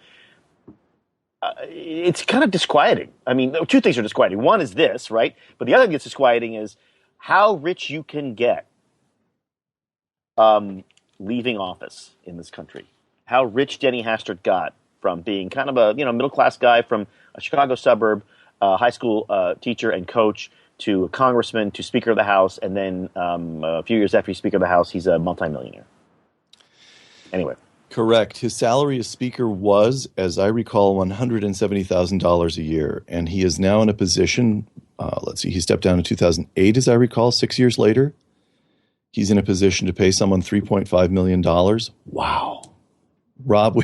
disquieting. I mean, two things are disquieting. One is this, right? But the other thing that's disquieting is how rich you can get leaving office in this country. How rich Denny Hastert got from being kind of a middle-class guy from a Chicago suburb, high school teacher and coach, to a congressman to Speaker of the House, and then a few years after he's Speaker of the House, he's a multimillionaire. Anyway. Correct. His salary as Speaker was, as I recall, $170,000 a year. And he is now in a position, he stepped down in 2008, as I recall, 6 years later. He's in a position to pay someone $3.5 million. Wow. Rob,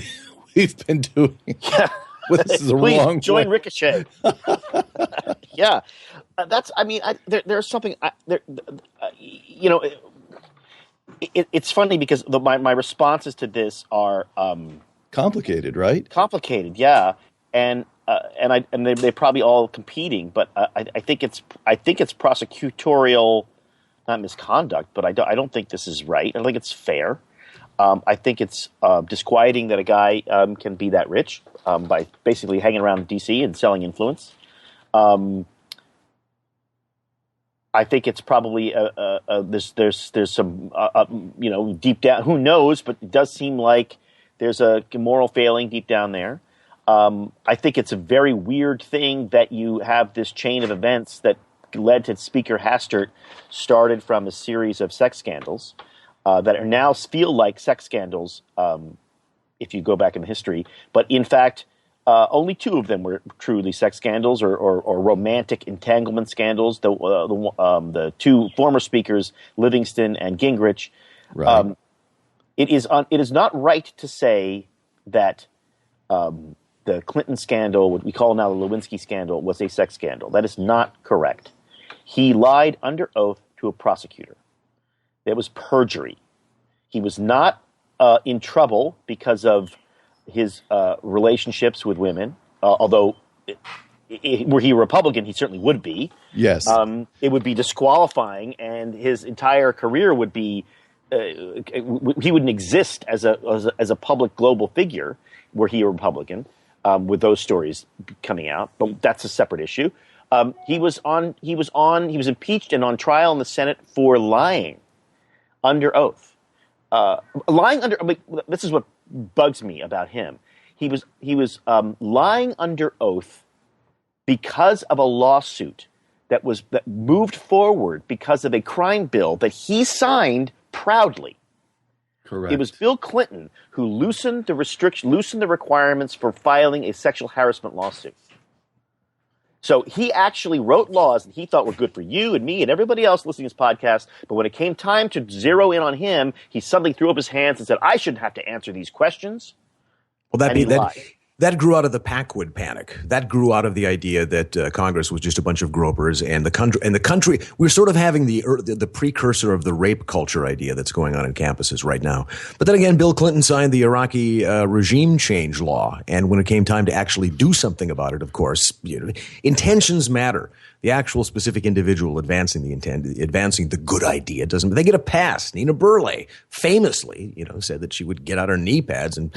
we've been doing this is the wrong join way. Ricochet. Yeah. There's something, it's funny because my responses to this are complicated, right? Complicated, yeah, and they're probably all competing, but I think it's prosecutorial, not misconduct, but I don't think this is right. I don't think it's fair. I think it's disquieting that a guy can be that rich by basically hanging around D.C. and selling influence. I think it's probably there's some deep down, who knows, but it does seem like there's a moral failing deep down there. I think it's a very weird thing that you have this chain of events that led to Speaker Hastert started from a series of sex scandals that are now feel like sex scandals if you go back in history, but in fact. Only two of them were truly sex scandals or romantic entanglement scandals. The two former speakers, Livingston and Gingrich. Right. It is not right to say that the Clinton scandal, what we call now the Lewinsky scandal, was a sex scandal. That is not correct. He lied under oath to a prosecutor. There was perjury. He was not in trouble because of his relationships with women, although were he a Republican, he certainly would be. Yes. It would be disqualifying, and his entire career would be he wouldn't exist as a public global figure were he a Republican with those stories coming out. But that's a separate issue. He was impeached and on trial in the Senate for lying under oath. This is what bugs me about him. He was lying under oath because of a lawsuit that moved forward because of a crime bill that he signed proudly. Correct. It was Bill Clinton who loosened the requirements for filing a sexual harassment lawsuit. So he actually wrote laws that he thought were good for you and me and everybody else listening to this podcast. But when it came time to zero in on him, he suddenly threw up his hands and said, I shouldn't have to answer these questions. Well, that grew out of the Packwood panic. That grew out of the idea that Congress was just a bunch of gropers, and the country. We're sort of having the precursor of the rape culture idea that's going on in campuses right now. But then again, Bill Clinton signed the Iraqi regime change law, and when it came time to actually do something about it, of course, intentions matter. The actual specific individual advancing the good idea doesn't. They get a pass. Nina Burleigh famously, said that she would get out her knee pads and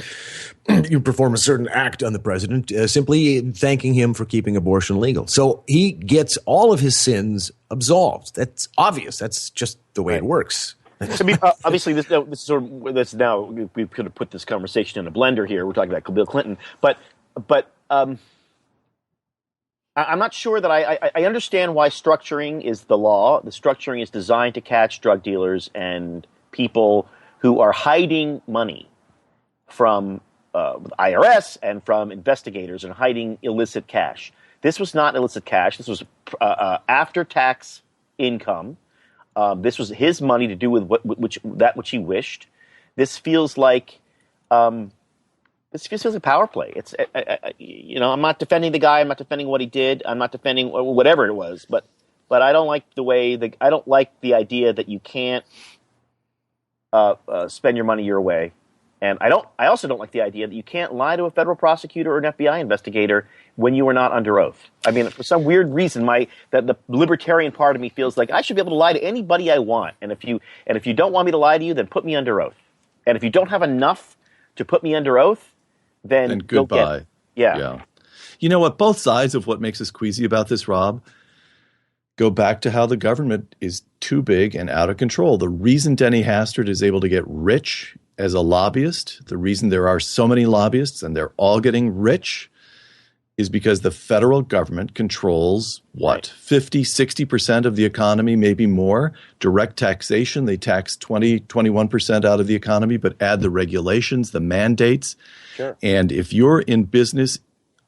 you perform a certain act on the president, simply thanking him for keeping abortion legal. So he gets all of his sins absolved. That's obvious. That's just the way it works. I mean, obviously, this now we could have put this conversation in a blender here. We're talking about Bill Clinton, but I'm not sure that I understand why structuring is the law. The structuring is designed to catch drug dealers and people who are hiding money from IRS and from investigators and hiding illicit cash. This was not illicit cash. This was after-tax income. This was his money to do with which he wished. This feels like a power play. It's I'm not defending the guy. I'm not defending what he did. I'm not defending whatever it was. But I don't like I don't like the idea that you can't spend your money your way. And I also don't like the idea that you can't lie to a federal prosecutor or an FBI investigator when you are not under oath. I mean, for some weird reason, that the libertarian part of me feels like I should be able to lie to anybody I want. And if you don't want me to lie to you, then put me under oath. And if you don't have enough to put me under oath, then goodbye. Yeah. You know what? Both sides of what makes us queasy about this, Rob, go back to how the government is too big and out of control. The reason Denny Hastert is able to get rich as a lobbyist, the reason there are so many lobbyists and they're all getting rich, is because the federal government controls what? 50, 60% of the economy, maybe more. Direct taxation, they tax 20, 21% out of the economy, but add the regulations, the mandates. Sure. And if you're in business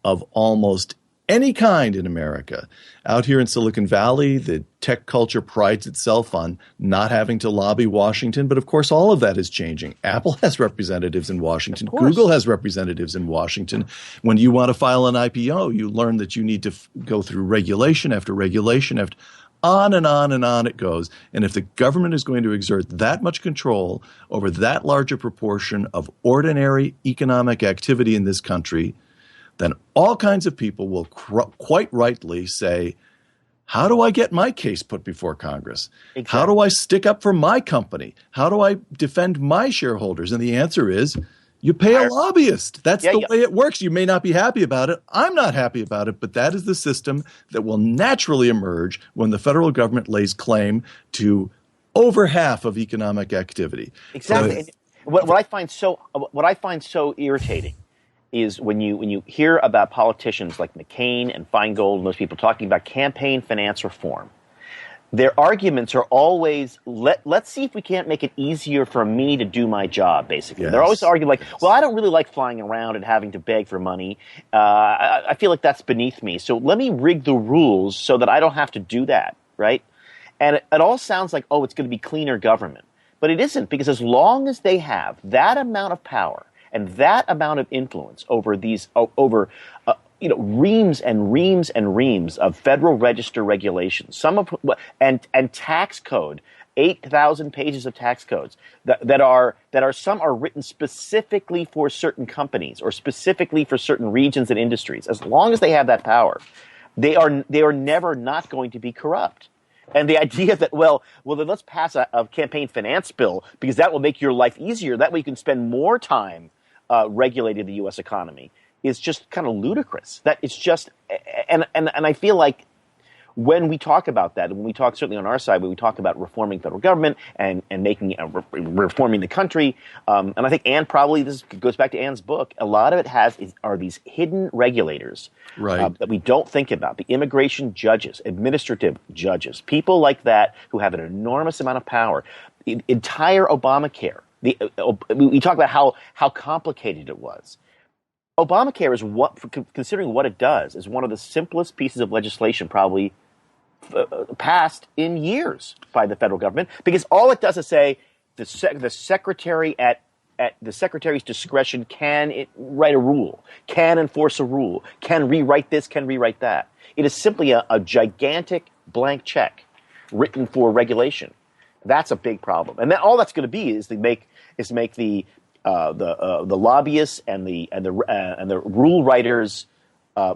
of almost any kind in America, out here in Silicon Valley, the tech culture prides itself on not having to lobby Washington. But of course, all of that is changing. Apple has representatives in Washington. Google has representatives in Washington. When you want to file an IPO, you learn that you need to go through regulation after regulation after on and on and on it goes. And if the government is going to exert that much control over that large a proportion of ordinary economic activity in this country, then all kinds of people will quite rightly say, how do I get my case put before Congress? Exactly. How do I stick up for my company? How do I defend my shareholders? And the answer is, you pay a lobbyist. That's the way it works. You may not be happy about it. I'm not happy about it, but that is the system that will naturally emerge when the federal government lays claim to over half of economic activity. Exactly. What I find so irritating is when you hear about politicians like McCain and Feingold and those people talking about campaign finance reform. Their arguments are always, let's see if we can't make it easier for me to do my job, basically. Yes. They're always arguing like, well, I don't really like flying around and having to beg for money. I feel like that's beneath me. So let me rig the rules so that I don't have to do that, right? And it all sounds like, oh, it's going to be cleaner government. But it isn't, because as long as they have that amount of power and that amount of influence over these, reams and reams and reams of Federal Register regulations, some of and tax code, 8,000 pages of tax codes that are some are written specifically for certain companies or specifically for certain regions and industries. As long as they have that power, they are never not going to be corrupt. And the idea that, well, then let's pass a campaign finance bill because that will make your life easier. That way you can spend more time regulating the U.S. economy is just kind of ludicrous. That it's just, and I feel like when we talk about that, and when we talk certainly on our side, when we talk about reforming federal government and making reforming the country, and I think Ann probably, this goes back to Ann's book, a lot of it are these hidden regulators that we don't think about. The immigration judges, administrative judges, people like that who have an enormous amount of power. Entire Obamacare. We talk about how complicated it was. Obamacare is considering what it does, is one of the simplest pieces of legislation probably passed in years by the federal government, because all it does is say the secretary at the secretary's discretion can write a rule, can enforce a rule, can rewrite this, can rewrite that. It is simply a gigantic blank check written for regulation. That's a big problem, and all that's going to be is to make the lobbyists and the rule writers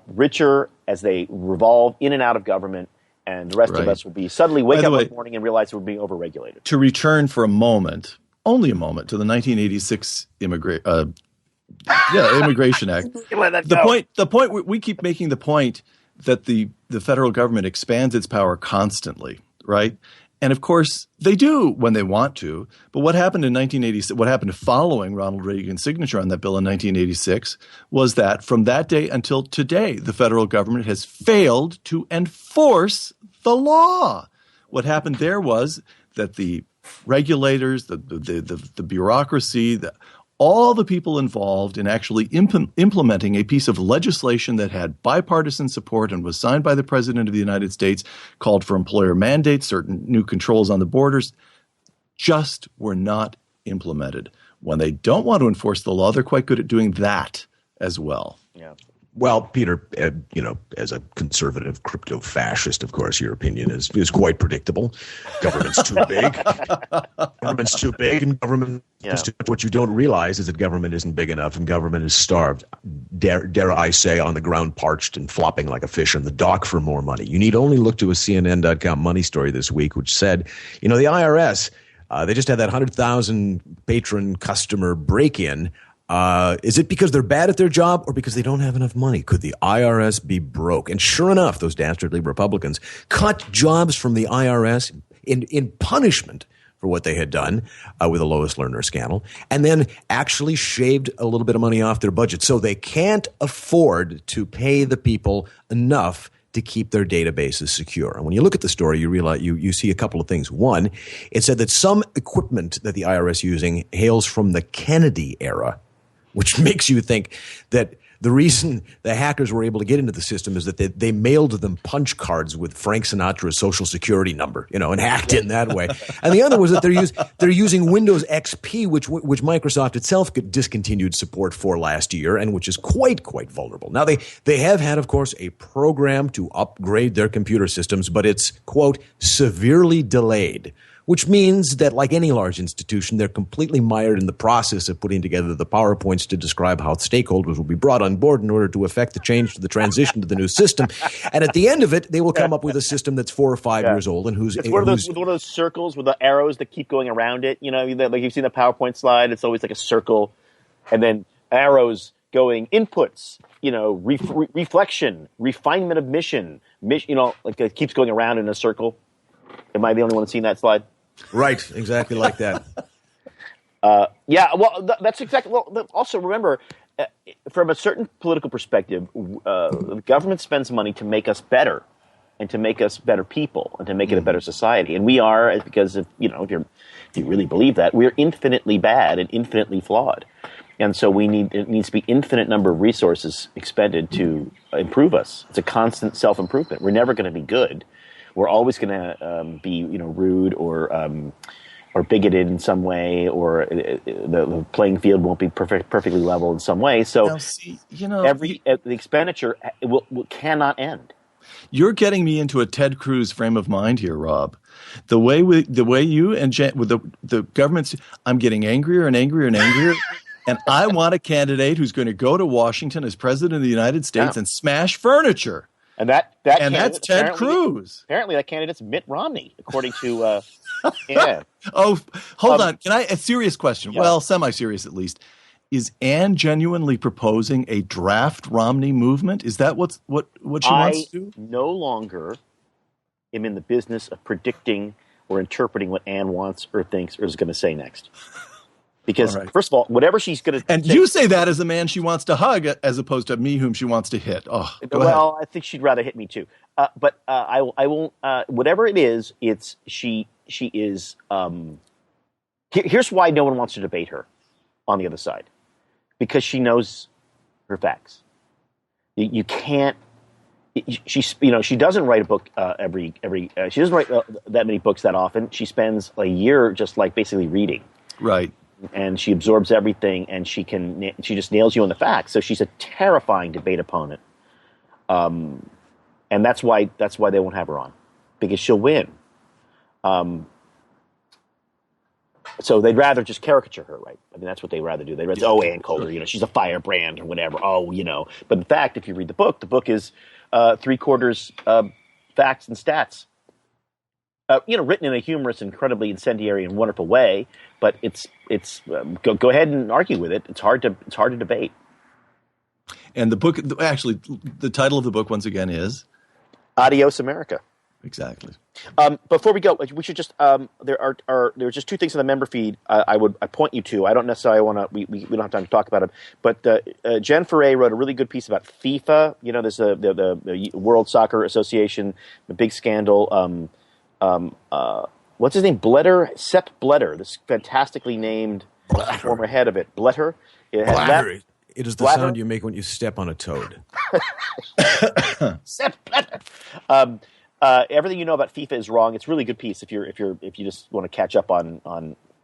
richer as they revolve in and out of government, and the rest of us will be suddenly wake up one morning and realize we're being overregulated. To return for a moment, only a moment, to the 1986 Immigration Act. The point we keep making the point that the federal government expands its power constantly, right? And of course, they do when they want to. But what happened in 1986, what happened following Ronald Reagan's signature on that bill in 1986 was that from that day until today, the federal government has failed to enforce the law. What happened there was that the regulators, the bureaucracy, all the people involved in actually implementing a piece of legislation that had bipartisan support and was signed by the President of the United States, called for employer mandates, certain new controls on the borders, just were not implemented. When they don't want to enforce the law, they're quite good at doing that as well. Yeah. Well, Peter, as a conservative crypto-fascist, of course, your opinion is quite predictable. Government's too big. Government's too big, and government is too much. What you don't realize is that government isn't big enough, and government is starved. Dare I say, on the ground, parched and flopping like a fish in the dock for more money. You need only look to a CNN.com money story this week, which said, the IRS, they just had that 100,000 patron customer break-in. Is it because they're bad at their job or because they don't have enough money? Could the IRS be broke? And sure enough, those dastardly Republicans cut jobs from the IRS in punishment for what they had done with the Lois Lerner scandal, and then actually shaved a little bit of money off their budget. So they can't afford to pay the people enough to keep their databases secure. And when you look at the story, you realize you see a couple of things. One, it said that some equipment that the IRS using hails from the Kennedy era, which makes you think that the reason the hackers were able to get into the system is that they mailed them punch cards with Frank Sinatra's social security number, and hacked in that way. And the other was that they're using Windows XP, which Microsoft itself discontinued support for last year, and which is quite vulnerable. Now they have had, of course, a program to upgrade their computer systems, but it's, quote, severely delayed, which means that, like any large institution, they're completely mired in the process of putting together the PowerPoints to describe how stakeholders will be brought on board in order to effect the change to the transition to the new system. And at the end of it, they will come up with a system that's 4 or 5 years old and it's one of those circles with the arrows that keep going around it. Like you've seen the PowerPoint slide. It's always like a circle, and then arrows going inputs. Reflection, refinement of mission. Like it keeps going around in a circle. Am I the only one that's seen that slide? Right, exactly like that. That's exactly. Well, also remember, from a certain political perspective, the government spends money to make us better, and to make us better people, and to make it a better society. And we are, because if you really believe that, we're infinitely bad and infinitely flawed. And so it needs to be infinite number of resources expended to improve us. It's a constant self-improvement. We're never going to be good. We're always going to be, rude or bigoted in some way, or the playing field won't be perfectly level in some way. So the expenditure cannot end. You're getting me into a Ted Cruz frame of mind here, Rob. The way you and Jen, with the government's, I'm getting angrier and angrier and angrier. And I want a candidate who's going to go to Washington as president of the United States and smash furniture. And that's Ted Cruz. Apparently, that candidate's Mitt Romney, according to yeah. Oh, hold on. Can a serious question? Yeah. Well, semi-serious at least. Is Ann genuinely proposing a draft Romney movement? Is that what she wants to do? I no longer am in the business of predicting or interpreting what Ann wants or thinks or is going to say next. Because, first of all, whatever she's going to... And you say that as a man she wants to hug as opposed to me whom she wants to hit. Oh, go ahead. I think she'd rather hit me too. But I won't... whatever it is, she is... here's why no one wants to debate her on the other side. Because she knows her facts. You can't... she doesn't write a book every she doesn't write that many books that often. She spends a year just like basically reading. Right. And she absorbs everything, and she just nails you on the facts. So she's a terrifying debate opponent, and that's why they won't have her on, because she'll win. So they'd rather just caricature her, right? I mean, that's what they'd rather do. They'd rather say, Ann Coulter, she's a firebrand or whatever. But in fact, if you read the book is 3/4 facts and stats. Written in a humorous, incredibly incendiary and wonderful way, but it's go ahead and argue with it. It's hard to debate. And the book, actually, the title of the book once again is Adios America. Exactly. Before we go, we should just there are just two things in the member feed I point you to. I don't necessarily want to. We don't have time to talk about it, but Jen Foray wrote a really good piece about FIFA. There's the World Soccer Association, the big scandal. What's his name? Sepp Blatter, this fantastically named former head of it. Blatter. Blatter. It is the sound you make when you step on a toad. Sepp Blatter. Everything you know about FIFA is wrong. It's a really good piece if you just want to catch up on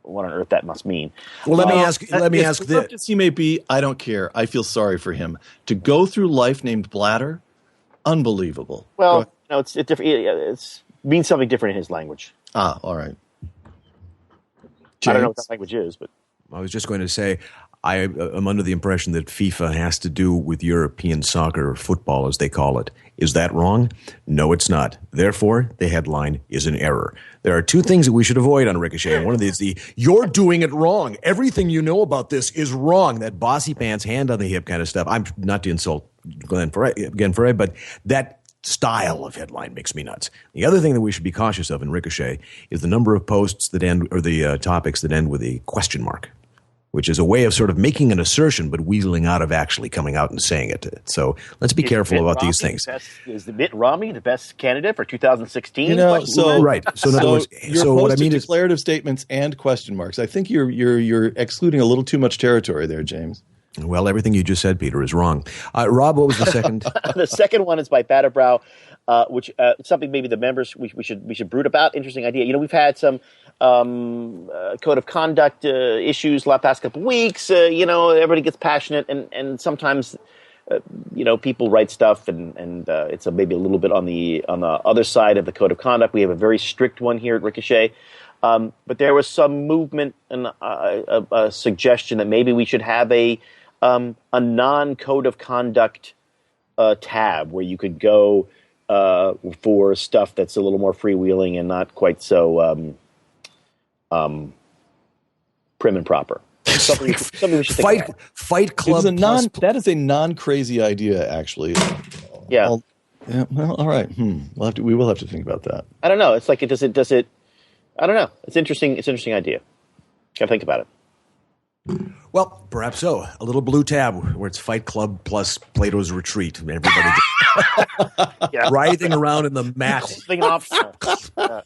what on earth that must mean. Well, let me ask this. As he may be, I don't care. I feel sorry for him. To go through life named Blatter, unbelievable. Well, it's different. It's means something different in his language. Ah, all right. James? I don't know what that language is, but I was just going to say I am under the impression that FIFA has to do with European soccer or football, as they call it. Is that wrong? No, it's not. Therefore, the headline is an error. There are two things that we should avoid on Ricochet, and one of these is you're doing it wrong. Everything you know about this is wrong. That bossy pants, hand on the hip kind of stuff. I'm not to insult Glenn Foray, but that style of headline makes me nuts. The other thing that we should be cautious of in Ricochet is the number of posts that end, or the topics that end with a question mark, which is a way of sort of making an assertion but weaseling out of actually coming out and saying it. So let's be careful about these things. Is the Mitt Romney the best candidate for 2016? You know, right. So in other words, your what I mean is declarative statements and question marks. I think you're excluding a little too much territory there, James. Well, everything you just said, Peter, is wrong. Rob, what was the second? The second one is by Batterbrow, which something maybe the members we should brood about. Interesting idea. You know, we've had some code of conduct issues the past couple of weeks. You know, everybody gets passionate, and sometimes you know, people write stuff, and it's maybe a little bit on the other side of the code of conduct. We have a very strict one here at Ricochet. But there was some movement and a suggestion that maybe we should have a non-code of conduct tab where you could go for stuff that's a little more freewheeling and not quite so prim and proper. Something we should think about. Fight Club. That is a non-crazy idea, actually. Yeah. Well, all right. We will have to think about that. I don't know. It's like does it. I don't know. It's interesting. It's an interesting idea. Got to think about it. Well, perhaps so. A little blue tab where it's Fight Club plus Plato's Retreat. And everybody writhing around in the mat,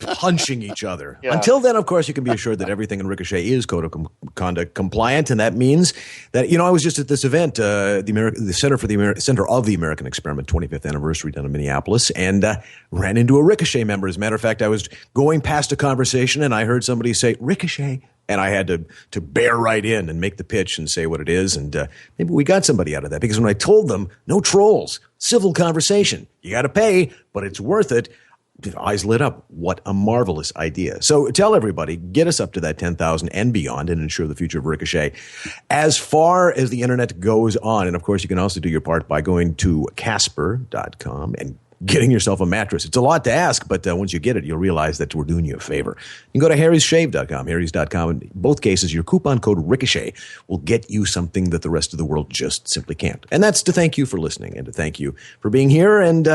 punching each other. Yeah. Until then, of course, you can be assured that everything in Ricochet is code of conduct compliant, and that means that, you know, I was just at this event, the Center of the American Experiment 25th anniversary down in Minneapolis, and ran into a Ricochet member. As a matter of fact, I was going past a conversation, and I heard somebody say Ricochet. And I had to bear right in and make the pitch and say what it is. And maybe we got somebody out of that. Because when I told them, no trolls, civil conversation. You got to pay, but it's worth it. Eyes lit up. What a marvelous idea. So tell everybody, get us up to that 10,000 and beyond and ensure the future of Ricochet. As far as the internet goes on, and of course you can also do your part by going to Casper.com and getting yourself a mattress. It's a lot to ask, but once you get it, you'll realize that we're doing you a favor. You can go to harryshave.com, harrys.com. In both cases, your coupon code Ricochet will get you something that the rest of the world just simply can't. And that's to thank you for listening and to thank you for being here. And,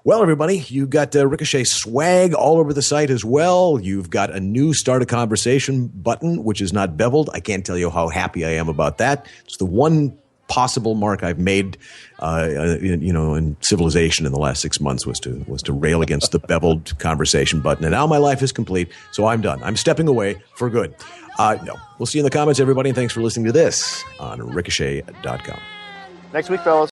well, everybody, you've got Ricochet swag all over the site as well. You've got a new Start a Conversation button, which is not beveled. I can't tell you how happy I am about that. It's the one possible mark I've made, in civilization in the last 6 months was to rail against the beveled conversation button. And now my life is complete, so I'm done. I'm stepping away for good. No, we'll see you in the comments, everybody, and thanks for listening to this on Ricochet.com. Next week, fellas.